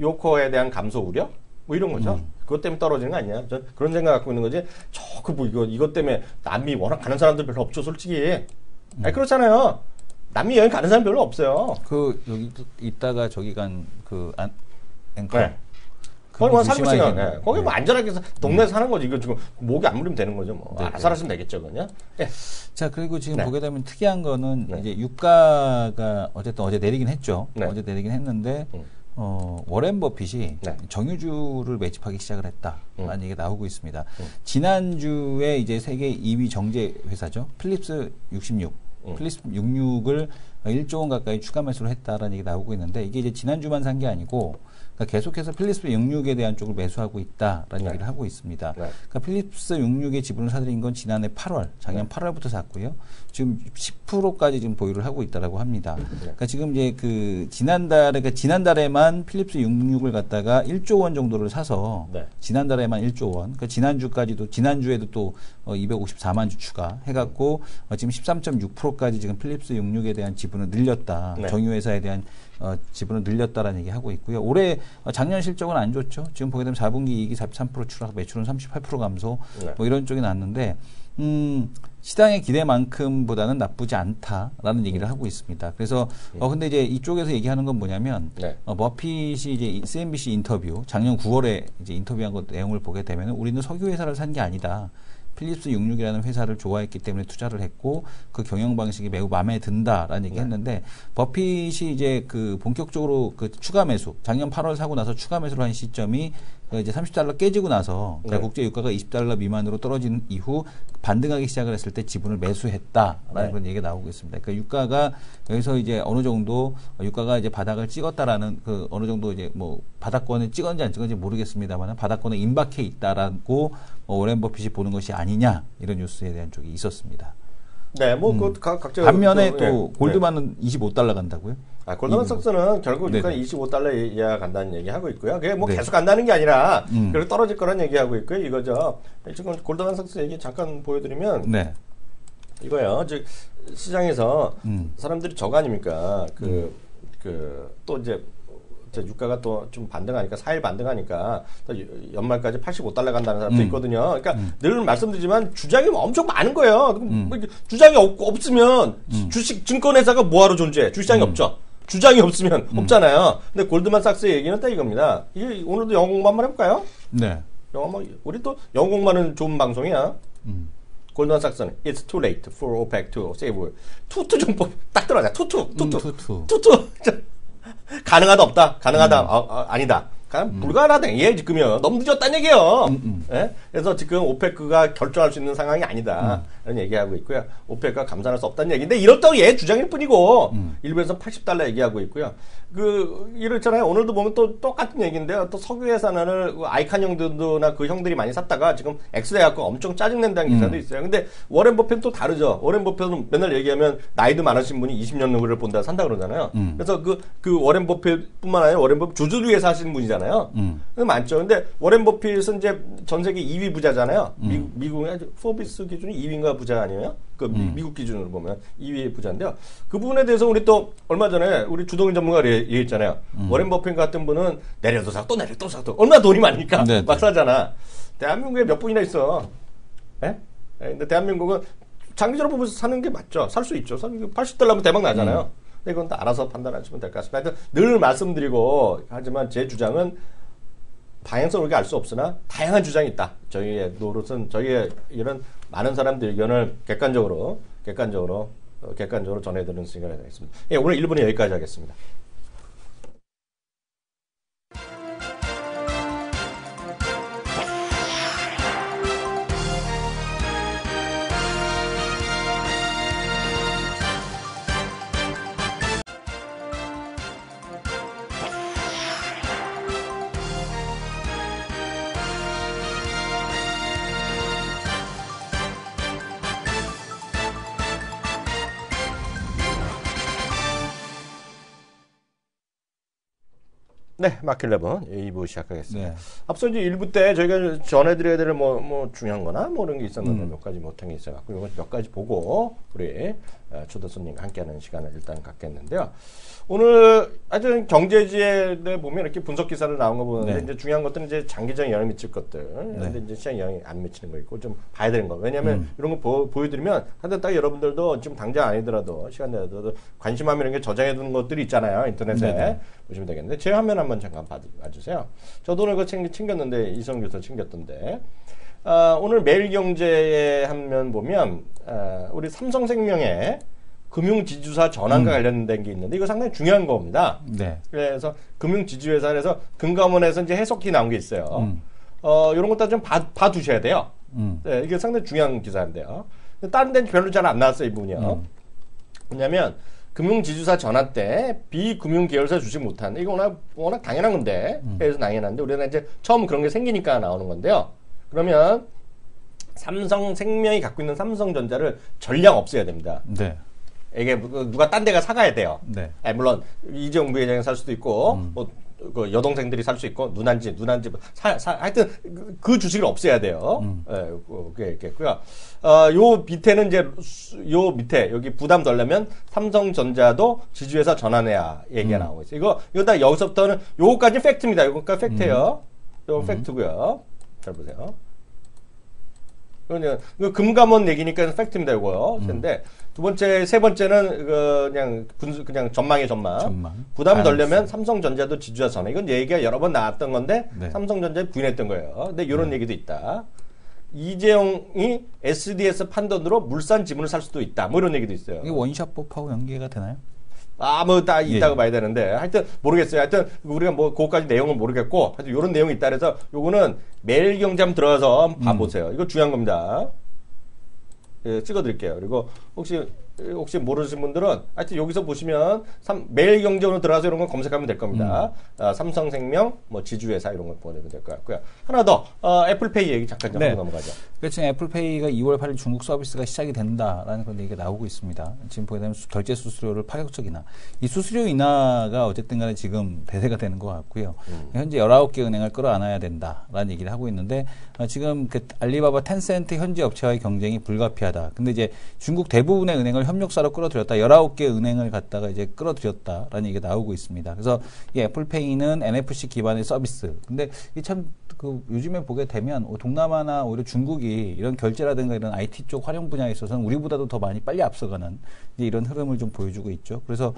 요코에 대한 감소 우려? 뭐 이런 거죠. 그것 때문에 떨어지는 거 아니냐. 전 그런 생각 갖고 있는 거지. 이것 때문에 남미 워낙 가는 사람들 별로 없죠, 솔직히. 아니, 그렇잖아요. 남미 여행 가는 사람 별로 없어요. 여기 있다가 저기 간 앵커. 네. 거기 뭐 30시간. 네. 거기 뭐 안전하게 동네에서 사는 거지. 이거 지금 목이 안 물리면 되는 거죠. 뭐. 알아서 하시면 되겠죠, 그냥. 네. 자, 그리고 지금 보게 되면 특이한 거는 이제 유가가 어쨌든 어제 내리긴 했죠. 어제 내리긴 했는데, 워렌 버핏이 정유주를 매집하기 시작을 했다라는 얘기가 나오고 있습니다. 지난주에 이제 세계 2위 정제 회사죠. 필립스 66. 필립스 66을 1조 원 가까이 추가 매수를 했다라는 얘기 나오고 있는데, 이게 이제 지난주만 산 게 아니고, 그러니까 계속해서 필립스 66에 대한 쪽을 매수하고 있다라는 얘기를 하고 있습니다. 그러니까 필립스 66의 지분을 사들인 건 지난해 8월, 작년 8월부터 샀고요. 지금 10%까지 지금 보유를 하고 있다라고 합니다. 그러니까 지금 이제 지난달에만 필립스 66을 갖다가 1조 원 정도를 사서 지난달에만 1조 원, 그러니까 지난주에도 또 254만 주 추가 해갖고 지금 13.6%까지 지금 필립스 66에 대한 지분을 늘렸다. 정유회사에 대한 지분을 늘렸다라는 얘기 하고 있고요. 올해 작년 실적은 안 좋죠. 지금 보게 되면 4분기 이익이 43% 추락, 매출은 38% 감소, 뭐 이런 쪽이 났는데 시장의 기대만큼보다는 나쁘지 않다라는 얘기를 하고 있습니다. 그래서 근데 이제 이쪽에서 얘기하는 건 뭐냐면 버핏이 이제 CNBC 인터뷰 작년 9월에 이제 인터뷰한 것 내용을 보게 되면 우리는 석유 회사를 산 게 아니다. 필립스 66이라는 회사를 좋아했기 때문에 투자를 했고 그 경영 방식이 매우 마음에 든다라는 얘기 했는데 버핏이 이제 본격적으로 추가 매수 작년 8월 사고 나서 추가 매수를 한 시점이 이제 $30 깨지고 나서 국제 유가가 $20 미만으로 떨어진 이후 반등하기 시작을 했을 때 지분을 매수했다라는 그런 얘기가 나오고 있습니다. 그러니까 유가가 여기서 이제 어느 정도 유가가 이제 바닥을 찍었다라는 어느 정도 이제 뭐 바닥권을 찍었는지 안 찍었는지 모르겠습니다만 바닥권에 임박해 있다라고 워렌 버핏이 보는 것이 아니냐 이런 뉴스에 대한 쪽이 있었습니다. 네, 각자 반면에 또 골드만은 $25 간다고요? 골드만삭스는 결국 유가는 $25 이하 간다는 얘기 하고 있고요. 그게 뭐 계속 간다는 게 아니라 그리고 떨어질 거란 얘기 하고 있고요. 이거죠. 지금 골드만삭스 얘기 잠깐 보여드리면 이거요. 즉 시장에서 사람들이 저거 아닙니까? 또 이제 유가가 또 좀 반등하니까 4일 반등하니까 연말까지 $85 간다는 사람도 있거든요. 그러니까 늘 말씀드리지만 주장이 엄청 많은 거예요. 주장이 없으면 주식 증권회사가 뭐하러 존재해? 주시장이 없죠. 주장이 없으면 없잖아요. 근데 골드만삭스의 얘기는 딱 이겁니다. 이게 오늘도 영어 공부 한번 해볼까요? 네. 우리 또 영어 공부하는 좋은 방송이야. 골드만삭스는 It's too late for OPEC to save oil. 투투 정보 딱 들어가자. 투투. 가능하다 없다. 가능하다 아니다. 불가능하다. 예, 지금요. 너무 늦었다는 얘기예요. 예? 그래서 지금 오페크가 결정할 수 있는 상황이 아니다. 라는 얘기하고 있고요. 오페크가 감산할 수 없다는 얘기인데 이렇다고 예 주장일 뿐이고 일부에서 $80 얘기하고 있고요. 이렇잖아요. 오늘도 보면 또 똑같은 얘기인데요. 또 석유 회사를 아이칸 형들도나 그 형들이 많이 샀다가 지금 엑스레이갖고 엄청 짜증낸다는 기사도 있어요. 근데 워렌 버핏은 또 다르죠. 워렌 버핏은 맨날 얘기하면 나이도 많으신 분이 20년 후를 본다 산다 그러잖아요. 그래서 그 워렌 버핏뿐만 아니라 워렌 버핏 주주류에서 하시는 분이잖아요. 많죠. 근데 워렌 버핏은 이제 전 세계 2위 부자잖아요. 미국의 포비스 기준이 2위인가 부자 아니에요? 미국 기준으로 보면 2위의 부자인데요. 그 부분에 대해서 우리 또 얼마 전에 우리 주동인 전문가가 얘기했잖아요. 워렌 버핏 같은 분은 내려도 사고 또 내려도 사고 얼마나 돈이 많으니까 막 사잖아. 대한민국에 몇 분이나 있어. 예? 근데 대한민국은 장기적으로 보면서 사는 게 맞죠. 살 수 있죠. $80면 대박 나잖아요. 근데 그건 다 알아서 판단하시면 될 것 같습니다. 하여튼 늘 말씀드리고 하지만 제 주장은 방향성을 우리가 알 수 없으나 다양한 주장이 있다. 저희의 노릇은 저희의 이런 많은 사람들 의견을 객관적으로 전해드리는 시간이 되겠습니다. 예, 오늘 1부는 여기까지 하겠습니다. 네, 마켓레븐 2부 시작하겠습니다. 네. 앞서 이제 1부 때 저희가 전해드려야 될 뭐 중요한 거나 뭐 이런 게 있었는데 몇 가지 못한 게 있어갖고 이거 몇 가지 보고 우리 초대 손님과 함께하는 시간을 일단 갖겠는데요. 오늘 아주 경제지에 보면 이렇게 분석 기사를 나온 거 보는데 이제 중요한 것들은 이제 장기적인 영향을 미칠 것들. 근데 이제 시장 영향이 안 미치는 거 있고 좀 봐야 되는 거. 왜냐하면 이런 거 보여드리면 하여튼 딱 여러분들도 지금 당장 아니더라도 시간 내더라도 관심하면 이런 게 저장해 두는 것들이 있잖아요. 인터넷에 보시면 되겠는데 제 화면 한번 잠깐 봐주세요. 저도 오늘 그거 챙겼는데 이성규서 챙겼던데. 오늘 매일경제의 한면 보면 우리 삼성생명의 금융지주사 전환과 관련된 게 있는데 이거 상당히 중요한 겁니다. 네. 그래서 금융지주회사에서 금감원에서 이제 해석기 나온 게 있어요. 이런 것도 좀 봐두셔야 돼요. 네, 이게 상당히 중요한 기사인데요. 다른 데는 별로 잘 안 나왔어요, 이 부분이요. 뭐냐면 금융지주사 전환 때 비금융계열사 주식 못하는 이거 워낙 당연한 건데 해서 당연한데 우리는 이제 처음 그런 게 생기니까 나오는 건데요. 그러면 삼성생명이 갖고 있는 삼성전자를 전량 없애야 됩니다. 네. 이게 누가 딴 데가 사가야 돼요. 네. 물론 이재용 부회장이 살 수도 있고 그 여동생들이 살 수 있고 누난지 하여튼 그 주식을 없애야 돼요. 그게 있겠고요. 요 밑에는 이제 요 밑에 여기 부담 덜려면 삼성전자도 지주회사 전환해야 얘기가 나오고 있어요. 이거 다 여기서부터는 요거까지 팩트입니다. 요거까지 팩트예요. 요거 팩트고요. 잘 보세요. 이거 금감원 얘기니까 팩트입니다, 이거요. 근데 세 번째는 그냥 전망의 전망. 부담 덜려면 삼성전자도 지주회사 전환. 이건 얘기가 여러 번 나왔던 건데 삼성전자에 부인했던 거예요. 근데 이런 얘기도 있다. 이재용이 SDS 판돈으로 물산 지분을 살 수도 있다. 뭐 이런 얘기도 있어요. 이게 원샷법하고 연계가 되나요? 다 있다고 봐야 되는데 하여튼 모르겠어요. 하여튼 우리가 뭐 그것까지 내용은 모르겠고 하여튼 이런 내용이 있다 그래서 요거는 매일경제 한번 들어가서 한번 봐보세요. 이거 중요한 겁니다. 예, 찍어드릴게요. 그리고 혹시 모르시는 분들은 하여튼 여기서 보시면 매일경제로 들어가서 이런 거 검색하면 될 겁니다. 삼성생명, 뭐 지주회사 이런 걸 보내면 될 것 같고요. 하나 더 애플페이 얘기 잠깐 좀 하고 넘어가죠. 지금 애플페이가 2월 8일 중국 서비스가 시작이 된다라는 그런 얘기가 나오고 있습니다. 지금 보게 되면 결제 수수료를 파격적 인하. 이 수수료 인하가 어쨌든 간에 지금 대세가 되는 것 같고요. 현재 19개 은행을 끌어안아야 된다라는 얘기를 하고 있는데 지금 그 알리바바 텐센트 현지 업체와의 경쟁이 불가피하다. 근데 이제 중국 대부분의 은행을 협력사로 끌어들였다. 19개 은행을 갖다가 이제 끌어들였다라는 얘기가 나오고 있습니다. 그래서 이 애플페이는 NFC 기반의 서비스. 근데 이 참 요즘에 보게 되면 동남아나 오히려 중국이 이런 결제라든가 이런 IT 쪽 활용 분야에 있어서는 우리보다도 더 많이 빨리 앞서가는 이런 흐름을 좀 보여주고 있죠. 그래서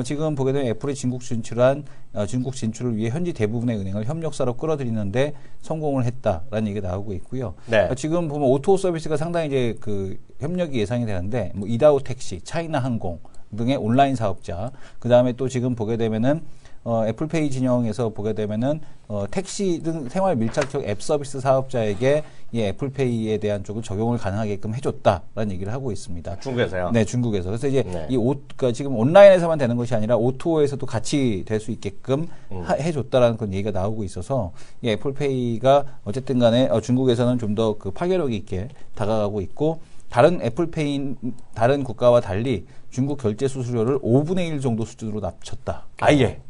지금 보게 되면 애플이 중국 진출을 위해 현지 대부분의 은행을 협력사로 끌어들이는데 성공을 했다라는 얘기가 나오고 있고요. 네. 지금 보면 오토 서비스가 상당히 이제 그 협력이 예상이 되는데 뭐 이다오 택시, 차이나 항공 등의 온라인 사업자, 그 다음에 또 지금 보게 되면은 애플페이 진영에서 보게 되면은 택시 등 생활 밀착형 앱 서비스 사업자에게 이 애플페이에 대한 쪽을 적용을 가능하게끔 해줬다라는 얘기를 하고 있습니다. 중국에서요? 네, 중국에서. 그래서 이제 그러니까 지금 온라인에서만 되는 것이 아니라 O2O에서도 같이 될 수 있게끔 해줬다라는 그런 얘기가 나오고 있어서 이 애플페이가 어쨌든 간에 중국에서는 좀 더 그 파괴력 있게 다가가고 있고, 다른 애플페이 다른 국가와 달리 중국 결제 수수료를 5분의 1 정도 수준으로 낮췄다. 아예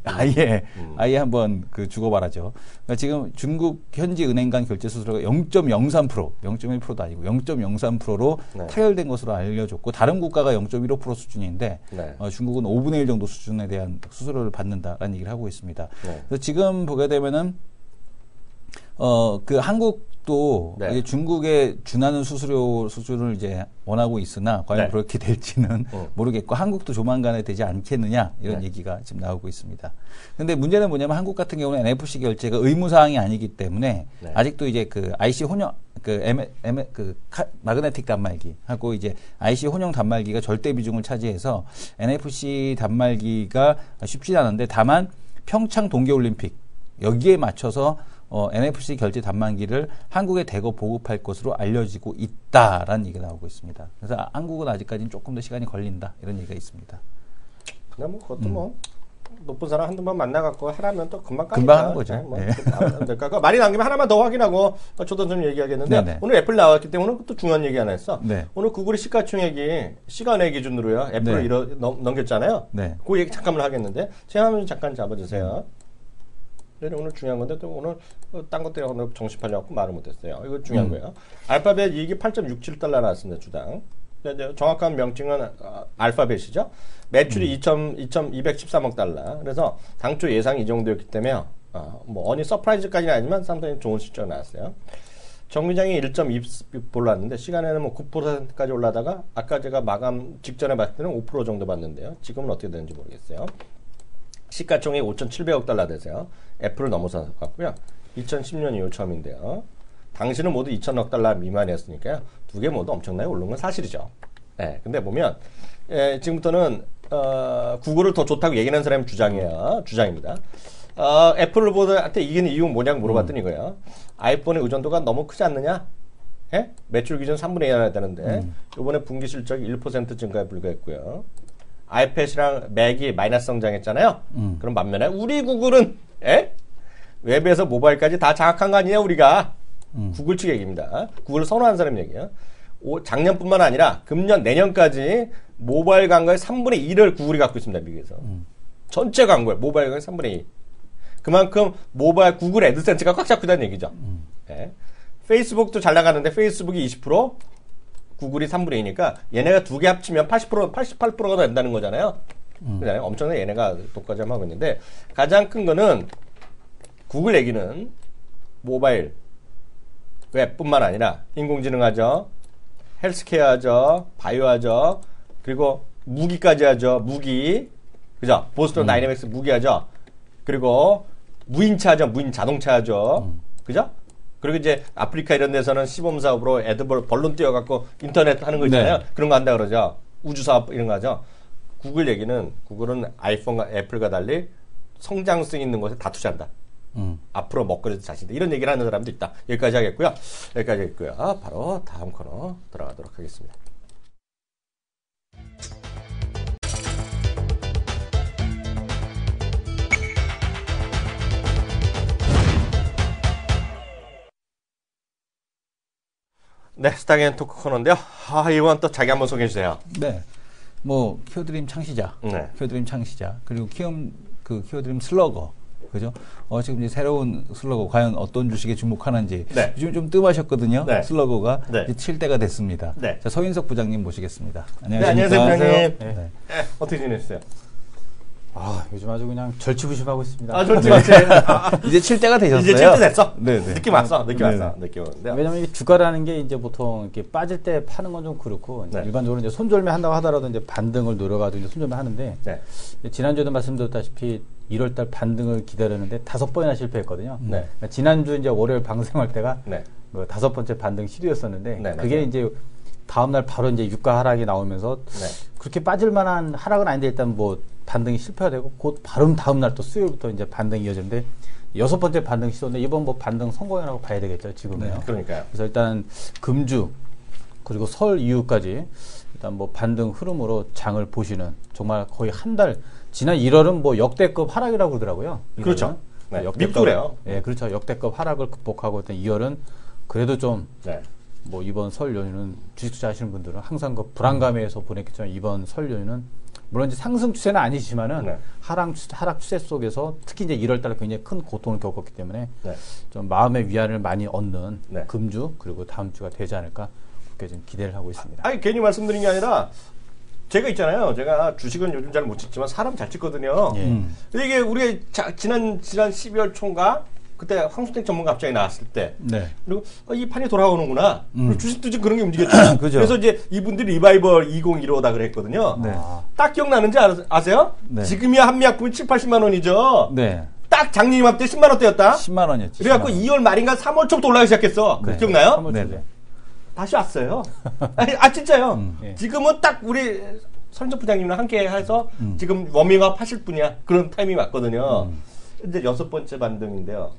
한번 그 주고 말하죠. 그러니까 지금 중국 현지 은행 간 결제 수수료가 0.03%, 0.1%도 아니고 0.03%로 타결된 것으로 알려졌고, 다른 국가가 0.15% 수준인데 중국은 5분의 1 정도 수준에 대한 수수료를 받는다라는 얘기를 하고 있습니다. 그래서 지금 보게 되면은 그 한국도 이제 중국에 준하는 수수료 수준을 이제 원하고 있으나 과연 그렇게 될지는 모르겠고, 한국도 조만간에 되지 않겠느냐 이런 얘기가 지금 나오고 있습니다. 근데 문제는 뭐냐면 한국 같은 경우는 NFC 결제가 의무 사항이 아니기 때문에 아직도 이제 그 IC 혼용 마그네틱 단말기 하고 이제 IC 혼용 단말기가 절대 비중을 차지해서 NFC 단말기가 쉽지 않은데, 다만 평창 동계올림픽 여기에 맞춰서 NFC 결제 단말기를 한국에 대거 보급할 것으로 알려지고 있다라는 얘기가 나오고 있습니다. 그래서 한국은 아직까지는 조금 더 시간이 걸린다 이런 얘기가 있습니다. 근데 뭐 그것도 뭐 높은 사람 한두 번 만나갖고 하라면 또 금방 하는 거죠. 뭐 말이 나온 김에 하나만 더 확인하고 저도 좀 얘기하겠는데, 오늘 애플 나왔기 때문에 또 중요한 얘기 하나 했어. 오늘 구글이 시가총액이 시간의 기준으로요 애플을 넘겼잖아요. 그 얘기 잠깐만 하겠는데, 제가 한번 잠깐 잡아주세요. 오늘 중요한 건데 또 오늘 딴 것들하고 정신팔려갖고 말을 못했어요. 이거 중요한 거예요. 알파벳 이익이 8.67달러 나왔습니다, 주당. 정확한 명칭은 알파벳이죠. 매출이 213억 달러. 그래서 당초 예상이 이 정도였기 때문에 뭐 어니 서프라이즈까지는 아니지만 상당히 좋은 실적이 나왔어요. 정비장이 1.2 올랐는데 시간에는 뭐 9%까지 올라다가 아까 제가 마감 직전에 봤을 때는 5% 정도 봤는데요. 지금은 어떻게 되는지 모르겠어요. 시가총액이 5,700억 달러 되세요. 애플을 넘어서 갔고요. 2010년 이후 처음인데요. 당시는 모두 2,000억 달러 미만이었으니까요. 두 개 모두 엄청나게 오른 건 사실이죠. 네, 근데 보면 지금부터는 구글을 더 좋다고 얘기하는 사람이 주장입니다. 애플을 보더한테 이기는 이유는 뭐냐고 물어봤더니 이거예요. 아이폰의 의존도가 너무 크지 않느냐? 예? 매출 기준 3분의 1 해야 되는데 이번에 분기 실적이 1% 증가에 불과했고요. 아이패드랑 맥이 마이너스 성장했잖아요. 그럼 반면에 우리 구글은 웹에서 모바일까지 다 장악한 거 아니냐 우리가. 구글 측 얘기입니다. 구글을 선호하는 사람 얘기예요. 작년뿐만 아니라 금년 내년까지 모바일 광고의 3분의 1을 구글이 갖고 있습니다. 미국에서. 전체 광고에 모바일 광고의 3분의 1. 그만큼 모바일 구글 애드센스가 꽉 잡고 있다는 얘기죠. 페이스북도 잘 나가는데 페이스북이 20%, 구글이 3분의 2니까 얘네가 두 개 합치면 80%, 88%가 된다는 거잖아요. 그잖아요. 엄청나게 얘네가 독과점하고 있는데, 가장 큰 거는 구글 얘기는 모바일, 웹뿐만 아니라 인공지능 하죠, 헬스케어 하죠, 바이오 하죠, 그리고 무기까지 하죠. 무기, 그죠? 보스턴 다이내믹스 무기 하죠. 그리고 무인차 하죠. 무인 자동차 하죠. 그죠? 그리고 이제 아프리카 이런 데서는 시범 사업으로 애들 벌룬 띄워갖고 인터넷 하는 거 있잖아요. 그런 거 한다 그러죠. 우주 사업 이런 거 하죠. 구글 얘기는, 구글은 아이폰과 애플과 달리 성장성 있는 곳에 다 투자한다. 앞으로 먹거리도 자신다. 이런 얘기를 하는 사람도 있다. 여기까지 하겠고요. 여기까지 했고요. 바로 다음 코너 들어가도록 하겠습니다. 네, 스타게임 토크 코너인데요. 이번 또 자기 한번 소개해 주세요. 네, 뭐 키워드림 창시자, 키워드림 창시자, 그리고 키워드림 슬러거, 그죠? 지금 이제 새로운 슬러거 과연 어떤 주식에 주목하는지 요즘 좀 뜸하셨거든요. 슬러거가 이제 칠 때가 됐습니다. 자, 서인석 부장님 모시겠습니다. 안녕하세요, 부장님. 어떻게 지내셨어요? 요즘 아주 그냥 절치부심하고 있습니다. 절치부심. 이제 칠 때가 되셨어요? 이제 칠 때 됐어? 네. 느낌 왔어. 느낌 오는데. 왜냐면 이게 주가라는 게 이제 보통 이렇게 빠질 때 파는 건 좀 그렇고, 일반적으로 이제 손절매 한다고 하더라도 이제 반등을 노려가지고 이제 손절매 하는데, 지난주에도 말씀드렸다시피 1월달 반등을 기다렸는데 5번이나 실패했거든요. 지난주 이제 월요일 방송할 때가 뭐 5번째 반등 시도였었는데, 그게 이제 다음날 바로 이제 유가 하락이 나오면서 그렇게 빠질 만한 하락은 아닌데 일단 뭐 반등이 실패가 되고 곧 바로 다음날 또 수요일부터 이제 반등이 이어지는데 6번째 반등 시도인데 이번 뭐 반등 성공이라고 봐야 되겠죠, 지금은요. 네, 그러니까요. 그래서 일단 금주 그리고 설 이후까지 일단 뭐 반등 흐름으로 장을 보시는 정말 거의 한 달, 지난 1월은 뭐 역대급 하락이라고 그러더라고요. 1월은. 그렇죠. 네, 미국도 그래요. 예, 그렇죠. 역대급 하락을 극복하고 있던 2월은 그래도 좀 네. 뭐 이번 설 연휴는 주식 투자 하시는 분들은 항상 그 불안감에서 보냈겠지만 이번 설 연휴는 물론 이제 상승 추세는 아니지만은 하락 추세 속에서 특히 이제 1월 달에 굉장히 큰 고통을 겪었기 때문에 좀 마음의 위안을 많이 얻는 금주 그리고 다음 주가 되지 않을까 그렇게 좀 기대를 하고 있습니다. 아니 괜히 말씀드린 게 아니라 제가 있잖아요. 제가 주식은 요즘 잘 못 찍지만 사람 잘 찍거든요. 이게 우리 지난 12월 초인가 그때 황수택 전문가 갑자기 나왔을 때 그리고 이 판이 돌아오는구나. 주식도 지금 그런 게 움직였죠. 그래서 이제 이분들이 리바이벌 2015다 그랬거든요. 딱 기억나는지 아세요? 지금이야 한미약품이 7, 80만 원이죠. 딱 작년 이맘때 10만 원대였다. 10만 원이었지. 그래갖고 2월 말인가 3월 초부터 올라가기 시작했어. 기억나요? 네. 다시 왔어요. 진짜요. 지금은 딱 우리 선정 부장님이랑 함께 해서 지금 워밍업 하실 분이야. 그런 타이밍이 왔거든요. 이제 6번째 반등인데요.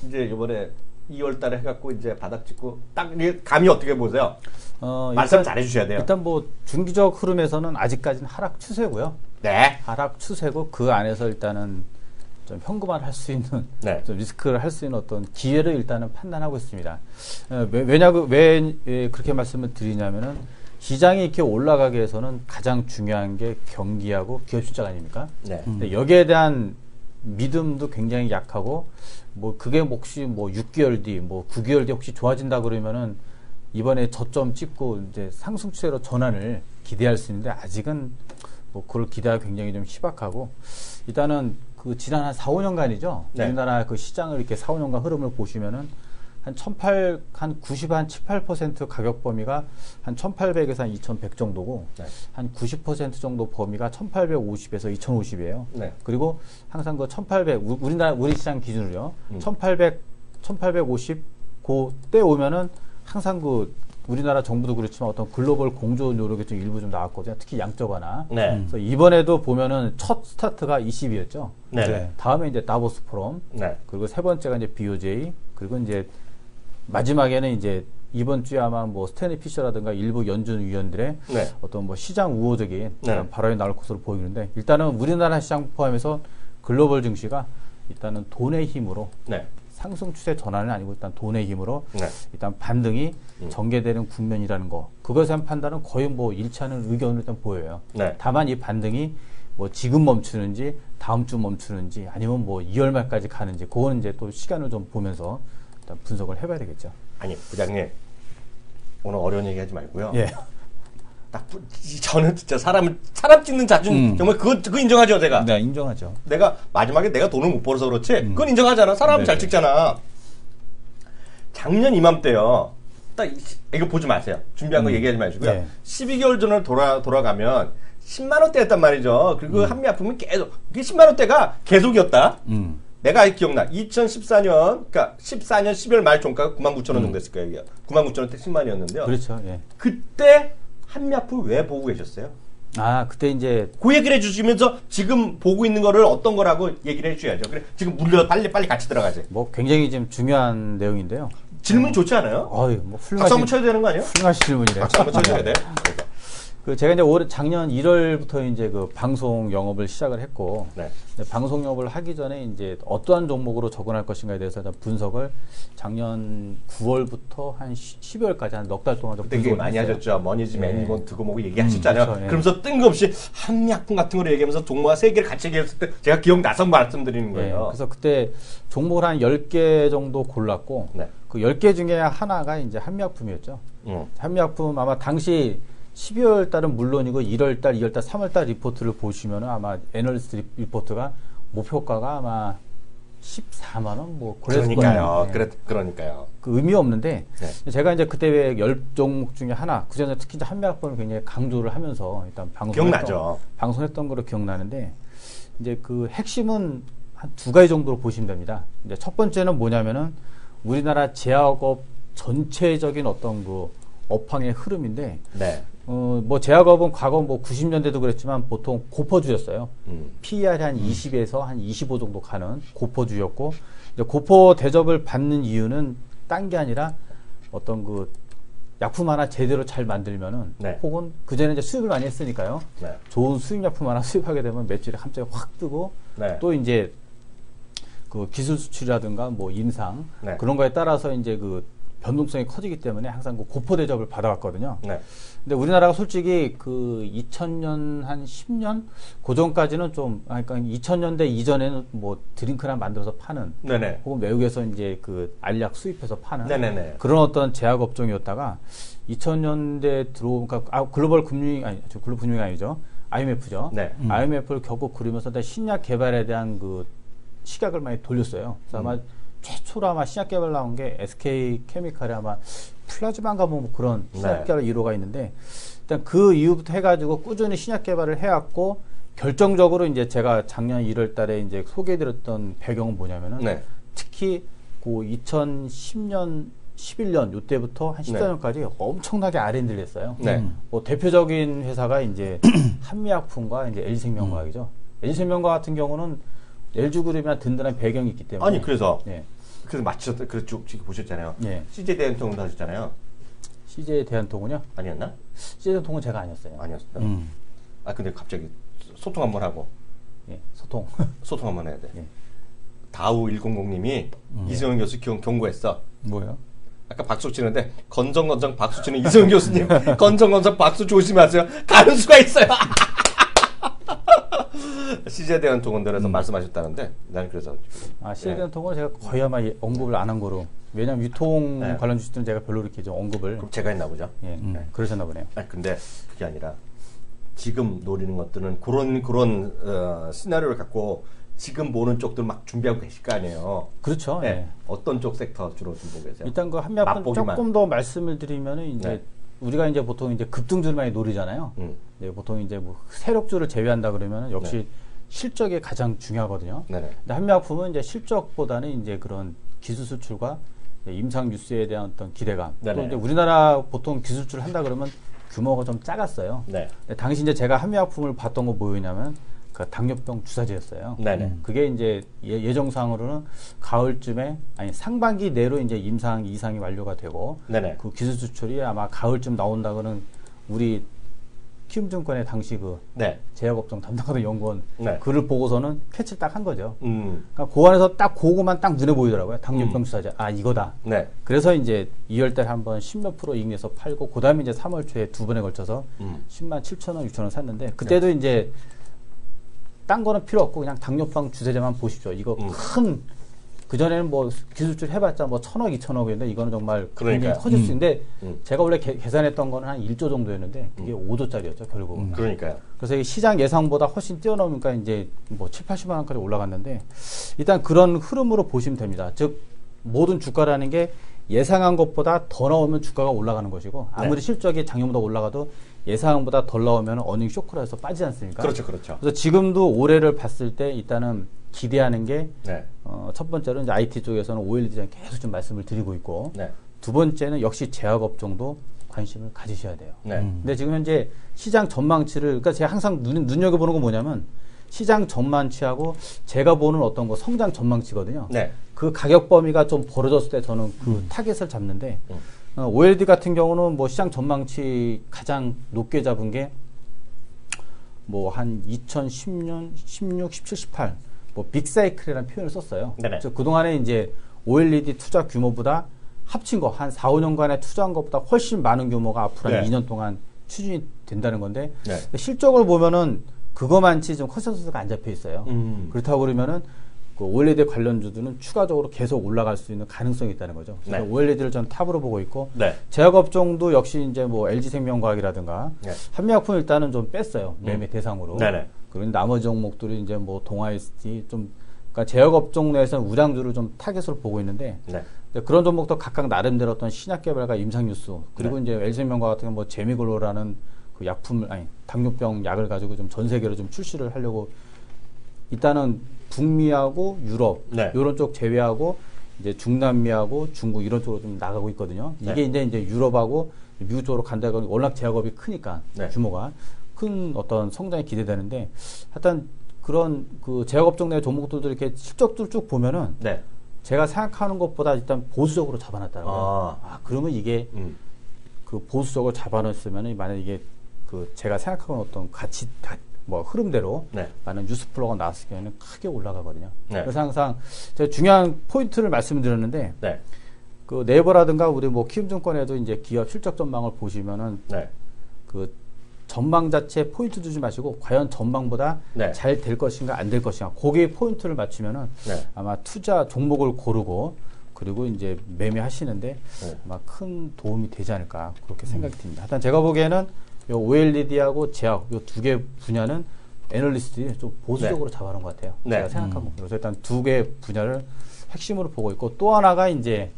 이제 이번에 2월 달에 해갖고 이제 바닥 찍고 딱 감이 어떻게 보세요? 말씀 잘 해주셔야 돼요. 일단 뭐 중기적 흐름에서는 아직까지는 하락 추세고요. 하락 추세고 그 안에서 일단은 좀 현금화를 할 수 있는 좀 리스크를 할 수 있는 어떤 기회를 일단은 판단하고 있습니다. 왜 그렇게 말씀을 드리냐면은 시장이 이렇게 올라가기 위해서는 가장 중요한 게 경기하고 기업 실적 아닙니까? 근데 여기에 대한 믿음도 굉장히 약하고 뭐 그게 혹시 뭐 6개월 뒤, 뭐 9개월 뒤 혹시 좋아진다 그러면은 이번에 저점 찍고 이제 상승 추세로 전환을 기대할 수 있는데 아직은 뭐 그걸 기대하기 굉장히 좀 희박하고 일단은 그 지난 한 4, 5년간이죠. 우리나라 그 시장을 이렇게 4, 5년간 흐름을 보시면은 한 90, 한 7, 8% 가격 범위가 한 1800에서 한 2100 정도고, 한 90% 정도 범위가 1850에서 2050이에요. 그리고 항상 그 1800, 우리 시장 기준으로요. 1850, 그때 오면은 항상 그 우리나라 정부도 그렇지만 어떤 글로벌 공조 노력이 좀 일부 좀 나왔거든요. 특히 양적 완화. 그래서 이번에도 보면은 첫 스타트가 20이었죠. 다음에 이제 다보스 포럼. 그리고 세 번째가 이제 BOJ. 그리고 이제 마지막에는 이제 이번 주에 아마 뭐 스탠리 피셔라든가 일부 연준 위원들의 어떤 뭐 시장 우호적인 발언이 나올 것으로 보이는데 일단은 우리나라 시장 포함해서 글로벌 증시가 일단은 돈의 힘으로 상승 추세 전환은 아니고 일단 돈의 힘으로 일단 반등이 전개되는 국면이라는 거 그것에 대한 판단은 거의 뭐 일치하는 의견을 일단 보여요. 다만 이 반등이 뭐 지금 멈추는지 다음 주 멈추는지 아니면 뭐 2월 말까지 가는지 그거는 이제 또 시간을 좀 보면서 일단 분석을 해봐야 되겠죠. 아니 부장님 오늘 어려운 얘기하지 말고요. 저는 진짜 사람 찍는 자준 정말 그거 인정하죠 제가. 네, 인정하죠. 내가 마지막에 내가 돈을 못 벌어서 그렇지 그건 인정하잖아. 사람 잘 찍잖아. 작년 이맘때요. 딱 이거 보지 마세요. 준비한 거 얘기하지 마시고요. 12개월 전으로 돌아가면 10만 원대였단 말이죠. 그리고 한미약품은 계속 그게 10만 원대가 계속이었다. 내가 기억나. 2014년, 그러니까 14년 12월 말 종가가 99,000원 정도 됐을 거예요. 99,000원 때 10만이었는데요. 그렇죠. 그때 한미약품 왜 보고 계셨어요? 그때 이제 그 얘기를 해주시면서 지금 보고 있는 거를 어떤 거라고 얘기를 해주셔야죠. 그래, 지금 빨리 같이 들어가지. 뭐 굉장히 지금 중요한 내용인데요. 질문 좋지 않아요? 뭐 박수 한번 쳐야 되는 거 아니에요? 훌륭하신 질문이래요. 박수 한번 쳐줘야 돼. 제가 이제 작년 1월부터 이제 그 방송 영업을 시작을 했고, 방송 영업을 하기 전에 이제 어떠한 종목으로 접근할 것인가에 대해서 분석을 작년 9월부터 한 12월까지 한 넉 달 동안 되게 많이 하셨죠. 머니지 매니먼트 그거 보고 얘기하셨잖아요. 그렇죠, 그러면서 뜬금없이 한미약품 같은 거를 얘기하면서 종목과 세 개를 같이 얘기했을 때 제가 기억나서 말씀드리는 거예요. 그래서 그때 종목을 한 10개 정도 골랐고, 그 10개 중에 하나가 이제 한미약품이었죠. 한미약품 아마 당시 12월 달은 물론이고 1월 달, 2월 달, 3월 달 리포트를 보시면은 아마 애널리스트 리포트가 목표가가 아마 14만 원 뭐 그러니까요. 그러니까요. 그 의미 없는데 제가 이제 그때 왜 10종목 중에 하나 그전에 특히 이제 한미약품을 굉장히 강조를 하면서 일단 방송했던 거로 기억나는데 이제 그 핵심은 한 두 가지 정도로 보시면 됩니다. 이제 첫 번째는 뭐냐면은 우리나라 제약업 전체적인 어떤 그 업황의 흐름인데, 네. 뭐 제약업은 과거 뭐 90년대도 그랬지만 보통 고퍼주였어요. PER이 한 20에서 한 25 정도 가는 고퍼주였고, 이제 고퍼 대접을 받는 이유는 딴 게 아니라 어떤 그 약품 하나 제대로 잘 만들면은, 네. 혹은 그전에 이제 수입을 많이 했으니까요. 네. 좋은 수입 약품 하나 수입하게 되면 매출이 갑자기 확 뜨고, 네. 또 이제 그 기술 수출이라든가 뭐 임상 네. 그런 거에 따라서 이제 그 변동성이 커지기 때문에 항상 그 고퍼 대접을 받아왔거든요. 네. 근데 우리나라가 솔직히 그 2000년 한 10년 그 전까지는 좀, 그러니까 2000년대 이전에는 뭐 드링크나 만들어서 파는, 네네. 혹은 외국에서 이제 그 알약 수입해서 파는 네네네. 그런 어떤 제약 업종이었다가 2000년대 그러니까 글로벌 금융이 아니, 글로벌 금융이 아니죠. IMF죠. 네. IMF를 겪고 그러면서 신약 개발에 대한 그 시각을 많이 돌렸어요. 그래서 아마 최초로 아마 신약 개발 나온 게 SK 케미칼이 아마 플라즈마인가 뭐 그런 신약 개발 1호가 있는데, 일단 그 이후부터 해가지고 꾸준히 신약 개발을 해왔고, 결정적으로 이제 제가 작년 1월 달에 이제 소개해드렸던 배경은 뭐냐면은, 네. 특히 그 2010년, 11년 요때부터 한 14년까지 엄청나게 R&D를 했어요. 네. 뭐 대표적인 회사가 이제 한미약품과 이제 LG생명과학이죠. LG생명과학 같은 경우는 LG그룹이나 든든한 배경이 있기 때문에. 아니, 그래서 예. 맞추셨다. 그래서 쭉 보셨잖아요. 예. CJ 대한통운도 하셨잖아요. CJ 대한통운요? 아니었나? CJ 대한통운 제가 아니었어요. 아니었어요. 아, 근데 갑자기 소통 한번 하고. 예, 소통. 소통 한번 해야 돼. 예. 다우 100님이 이승훈 교수 경고했어. 뭐예요? 아까 박수 치는데 건정건정 박수 치는 이승훈 교수님 건정건정 박수 조심하세요. 가는 수가 있어요. CJ 대한통운들에서 말씀하셨다는데 나는 그래서 CJ 대한통운은 제가 거의 아마 언급을 안 한 거로, 왜냐면 유통 관련 주식들은 제가 별로 이렇게 좀 언급을. 그럼 제가 했나 보죠. 예, 그러셨나 보네요. 아니, 근데 그게 아니라 지금 노리는 것들은 그런 시나리오를 갖고 지금 보는 쪽들 막 준비하고 계실 거 아니에요. 그렇죠. 네. 예. 어떤 쪽 섹터 주로 좀 보고 계세요? 일단 그 한미약품 조금 더 말씀을 드리면은 이제 우리가 이제 보통 이제 급등주를 많이 노리잖아요. 이제 보통 이제 뭐 세력주를 제외한다 그러면은 역시 실적이 가장 중요하거든요. 네네. 근데 한미약품은 이제 실적보다는 이제 그런 기술 수출과 임상 뉴스에 대한 어떤 기대감. 네네. 또 이제 우리나라 보통 기술 수출을 한다 그러면 규모가 좀 작았어요. 네. 근데 당시 이제 제가 한미약품을 봤던 거 뭐였냐면 그 당뇨병 주사제였어요. 네네. 그게 이제 예정상으로는 가을쯤에, 아니 상반기 내로 이제 임상 이상이 완료가 되고, 네네. 그 기술 수출이 아마 가을쯤 나온다고는 우리 키움증권의 당시 그 제약업종 담당하던 연구원 글을 보고서는 캐치를 딱 한 거죠. 그러니까 그 안에서 딱 그거만 딱 눈에 보이더라고요. 당뇨병 주사제. 아, 이거다. 네. 그래서 이제 2월 달에 한번 10몇 프로 이익 내서 팔고, 그 다음에 이제 3월 초에 두 번에 걸쳐서 10만 7천 원, 6천 원 샀는데, 그때도 이제 딴 거는 필요 없고 그냥 당뇨병 주사제만 보십시오. 이거 그전에는 뭐 기술출 해봤자 뭐 1000억, 2000억이었는데 이거는 정말 굉장히 커질 수 있는데, 제가 원래 계산했던 거는 한 1조 정도였는데 그게 5조짜리였죠, 결국은. 그러니까요. 그래서 시장 예상보다 훨씬 뛰어넘으니까 이제 뭐 7, 80만 원까지 올라갔는데, 일단 그런 흐름으로 보시면 됩니다. 즉, 모든 주가라는 게 예상한 것보다 더 나오면 주가가 올라가는 것이고, 아무리 실적이 작년보다 올라가도 예상보다 덜 나오면 어닝 쇼크라 해서 빠지지 않습니까? 그렇죠, 그렇죠. 그래서 지금도 올해를 봤을 때 일단은 기대하는 게, 첫 번째로는 이제 IT 쪽에서는 OLED에 대한 계속 좀 말씀을 드리고 있고, 두 번째는 역시 제약업종도 관심을 가지셔야 돼요. 근데 지금 현재 시장 전망치를, 그러니까 제가 항상 눈여겨보는 건 뭐냐면, 시장 전망치하고 제가 보는 어떤 거 성장 전망치거든요. 그 가격 범위가 좀 벌어졌을 때 저는 그 타겟을 잡는데, OLED 같은 경우는 뭐 시장 전망치 가장 높게 잡은 게 뭐 한 2010년, 16, 17, 18, 뭐 빅사이클이라는 표현을 썼어요. 그래서 그동안에 이제 OLED 투자 규모보다 합친 거, 한 4, 5년간에 투자한 것보다 훨씬 많은 규모가 앞으로 한 2년 동안 추진이 된다는 건데, 실적을 보면은 그거만치 좀 컨센서스가 안 잡혀 있어요. 그렇다고 그러면은 그 OLED 관련주들은 추가적으로 계속 올라갈 수 있는 가능성이 있다는 거죠. 그래서 OLED를 전 탑으로 보고 있고, 제약업종도 역시 이제 뭐 LG생명과학이라든가 한미약품 일단은 좀 뺐어요. 매매 대상으로. 그리고 나머지 종목들이 이제 뭐 동아ICT 좀, 그러니까 제약업종 내에서는 우량주를 좀 타겟으로 보고 있는데, 그런 종목도 각각 나름대로 어떤 신약 개발과 임상 뉴스, 그리고 이제 LG생명과학 같은 뭐 제미글로라는 그 약품을, 아니 당뇨병 약을 가지고 좀 전 세계로 좀 출시를 하려고 일단은 북미하고 유럽 이런 쪽 제외하고 이제 중남미하고 중국 이런 쪽으로 좀 나가고 있거든요. 이게 이제 유럽하고 미국 쪽으로 간다고 워낙 제약업이 크니까 네. 규모가 큰 어떤 성장이 기대되는데 하여튼 그런 그 제약업종 내 종목들도 이렇게 실적들 쭉 보면은 네. 제가 생각하는 것보다 일단 보수적으로 잡아놨다고요. 그러면 이게 그 보수적으로 잡아놨으면은 만약 이게 그 제가 생각하는 어떤 가치 뭐 흐름대로 네. 많은 뉴스플로가 나왔을 경우에는 크게 올라가거든요. 네. 그래서 항상 제가 중요한 포인트를 말씀드렸는데 네. 그 네이버라든가 우리 뭐 키움증권에도 이제 기업 실적 전망을 보시면은 네. 그 전망 자체에 포인트 두지 마시고 과연 전망보다 네. 잘 될 것인가 안 될 것인가 거기에 포인트를 맞추면은 네. 아마 투자 종목을 고르고 그리고 이제 매매하시는데 네. 아마 큰 도움이 되지 않을까 그렇게 생각이 듭니다. 일단 제가 보기에는 요 OLED하고 제약 요 두 개 분야는 애널리스트들이 좀 보수적으로 잡아놓은 것 같아요. 네. 제가 생각한 거. 그래서 일단 두 개 분야를 핵심으로 보고 있고 또 하나가 이제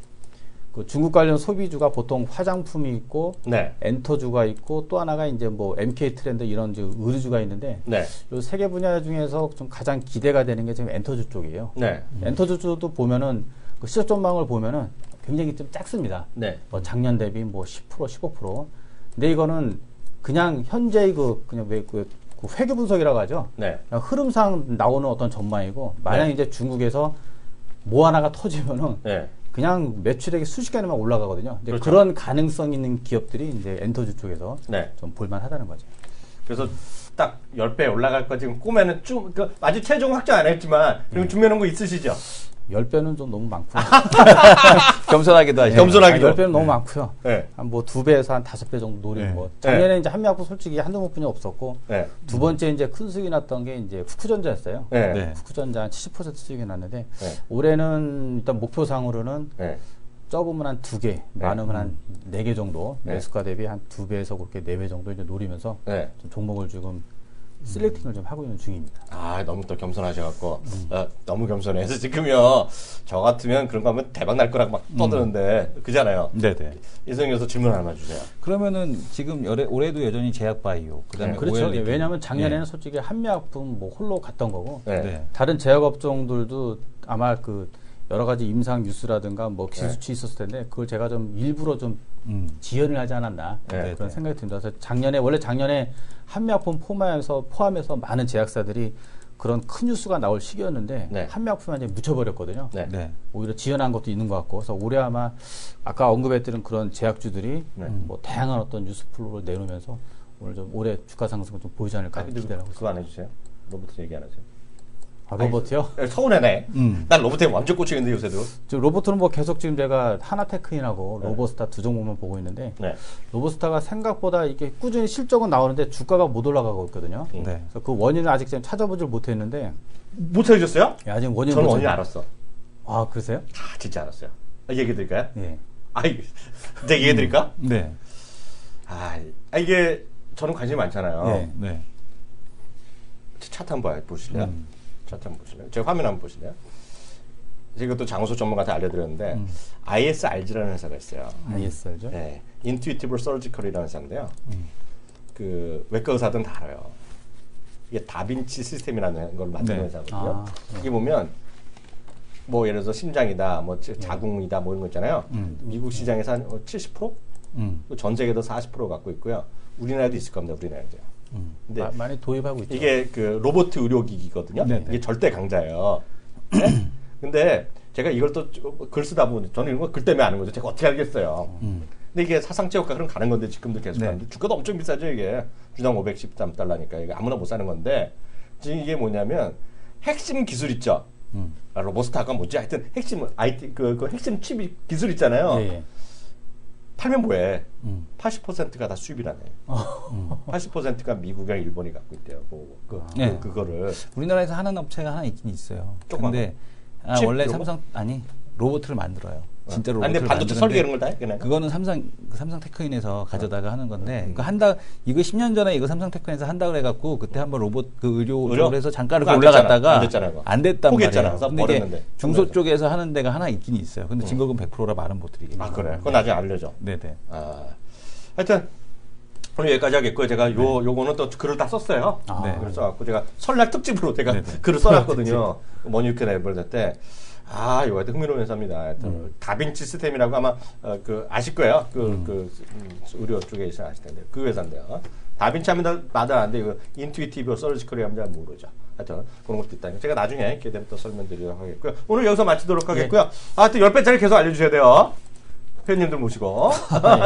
그 중국 관련 소비주가 보통 화장품이 있고 네. 엔터주가 있고 또 하나가 이제 뭐 MK 트렌드 이런 이제 의류주가 있는데 네. 요 세 개 분야 중에서 좀 가장 기대가 되는 게 지금 엔터주 쪽이에요. 네. 엔터주도 보면은 그 시적 전망을 보면은 굉장히 좀 작습니다. 네. 뭐 작년 대비 뭐 10%, 15%. 근데 이거는 그냥 현재의 그냥 왜 그 회계 분석이라고 하죠. 네. 그냥 흐름상 나오는 어떤 전망이고 만약 네. 이제 중국에서 뭐 하나가 터지면은 네. 그냥 매출액이 순식간에만 올라가거든요. 그렇죠. 그런 가능성 있는 기업들이 이제 엔터주 쪽에서 네. 좀 볼만하다는 거죠. 그래서 딱 10배 올라갈 거 지금 꿈에는 쭉, 아직 최종 확정 안 했지만, 그리고 준비해놓은 거 있으시죠? 10배는 좀 너무 많고요. 겸손하기도 하죠. 겸손하기도. 10배는 너무 많고요. 네. 한 뭐 2배에서 한 5배 정도 노리는 네. 거. 작년에 이제 한미약품 솔직히 한두 번뿐이 없었고, 네. 두 번째 이제 큰 수익이 났던 게 이제 후쿠전자였어요. 네. 네. 후쿠전자 한 70% 수익이 났는데, 네. 올해는 일단 목표상으로는 네. 적으면 한 2개, 많으면 한 4개 정도, 매수가 대비 한 2배에서 그렇게 4배 정도 이제 노리면서 네. 좀 종목을 지금 셀렉팅을 좀 하고 있는 중입니다. 아, 너무 또 겸손하셔갖고, 너무 겸손해서 지금요, 저 같으면 그런 거 하면 대박 날 거라고 막 떠드는데, 그잖아요. 네네. 이성희 교수 질문 하나만 주세요. 그러면은 지금 올해도 여전히 제약바이오, 그다음에 네. 그렇죠. OLED. 왜냐하면 작년에는 네. 솔직히 한미약품 뭐 홀로 갔던 거고, 네. 네. 다른 제약업종들도 아마 그 여러 가지 임상 뉴스라든가 뭐 기술치 있었을 텐데 그걸 제가 좀 일부러 좀 지연을 하지 않았나 네. 그런 생각이 듭니다. 그래서 원래 작년에 한미약품 포함해서 많은 제약사들이 그런 큰 뉴스가 나올 시기였는데 네. 한미약품이 이제 묻혀버렸거든요. 네. 네. 오히려 지연한 것도 있는 것 같고 그래서 올해 아마 아까 언급했던 그런 제약주들이 뭐 다양한 어떤 뉴스 플로를 내놓으면서 오늘 좀 올해 주가 상승을 좀 보이지 않을까 기대를 하고 그거 있습니다. 안 해주세요. 로봇 얘기 안 하세요. 아, 로봇이요? 서운해네. 난 로봇에 완전 꽂히는데 요새도. 지금 로봇은 뭐 계속 지금 제가 하나테크인하고 로보스타 두 종목만 보고 있는데 네. 로보스타가 생각보다 이게 꾸준히 실적은 나오는데 주가가 못 올라가고 있거든요. 네. 그래서 그 원인은 아직 지금 찾아보질 못했는데 못 찾으셨어요? 아직 원인 저는 원인 알았어. 아 그러세요? 아, 진짜 알았어요. 얘기해 드릴까요? 네. 아이, 내가 얘기해 드릴까? 네. 이게 저는 관심이 많잖아요. 네. 네. 차트 한번 보실래요? 차트 한번 보실래요? 제가 화면 한번 보실래요? 제가 또 장소 전문가한테 알려드렸는데 ISRG라는 회사가 있어요. ISR죠? 네, Intuitive Surgical이라는 회사인데요. 그 외과 의사들은 다 알아요. 이게 다빈치 시스템이라는 걸 만든 네. 회사거든요. 이게 보면 뭐 예를 들어서 심장이다, 뭐 자궁이다, 뭐 이런 거 있잖아요. 미국 시장에서 한 70%? 전 세계도 40% 갖고 있고요. 우리나라도 있을 겁니다. 우리나라도요. 근데 많이 도입하고 있죠. 이게 그 로봇 의료기기거든요. 네네. 이게 절대 강자예요. 네? 근데 제가 이걸 또 글 쓰다 보니 저는 이런 거 글 때문에 아는 거죠. 제가 어떻게 알겠어요. 근데 이게 사상체육과 그럼 가는 건데 지금도 계속 네. 가는데 주가도 엄청 비싸죠 이게. 주당 513달러니까 이게 아무나 못 사는 건데 지금 이게 뭐냐면 핵심 기술 있죠. 로보스타가 뭐지? 하여튼 핵심 IT 그 핵심 칩 기술 있잖아요. 예, 예. 팔면 뭐해? 80%가 다 수입이라네. 80%가 미국이랑 일본이 갖고 있대요. 네. 그거를. 우리나라에서 하는 업체가 하나 있긴 있어요. 조그만 근데 칩 원래 로봇? 삼성 로봇을 만들어요. 진짜 아니, 로봇을 근데 반도체 설계 이런 걸 다 했겠네. 그거는 삼성 테크인에서 가져다가 하는 건데 이거 10년 전에 이거 삼성 테크인에서 한다 그래갖고 그때 한번 로봇 그 의료 쪽으로 해서 잠깐 그거 안 올라갔다가 됐잖아. 안 됐잖아, 그거. 안 됐단 포기했잖아. 말이에요. 그래서 근데 이게 버렸는데. 중소 쪽에서 하는 데가 하나 있긴 있어요. 근데 진급은 100%라 말은 못 드리겠네요. 아 그래. 그건 나중에 알려줘. 네네. 하여튼 오늘 여기까지 하겠고요. 제가 요거는 또 글을 다 썼어요. 네. 글을 써갖고 제가 설날 특집으로 제가 네네. 글을 써놨거든요. 머니유캔 에버드 때. 이거 하여튼 흥미로운 회사입니다. 하여튼 다빈치 시스템이라고 아마 아실 거예요. 의료 쪽에 있으면 아실 텐데 그 회사인데요. 다빈치 하면 맞아. 근데 이거 인투이티브 서지컬이 하면 잘 모르죠. 하여튼 그런 것도 있다니까 제가 나중에 기회 되면 또 설명드리도록 하겠고요. 오늘 여기서 마치도록 하겠고요. 하여튼 10배짜리 계속 알려주셔야 돼요. 회원님들 모시고.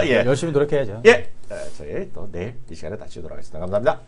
예. 열심히 노력해야죠. 예. 저희 또 내일 이 시간에 다시 오도록 하겠습니다. 감사합니다.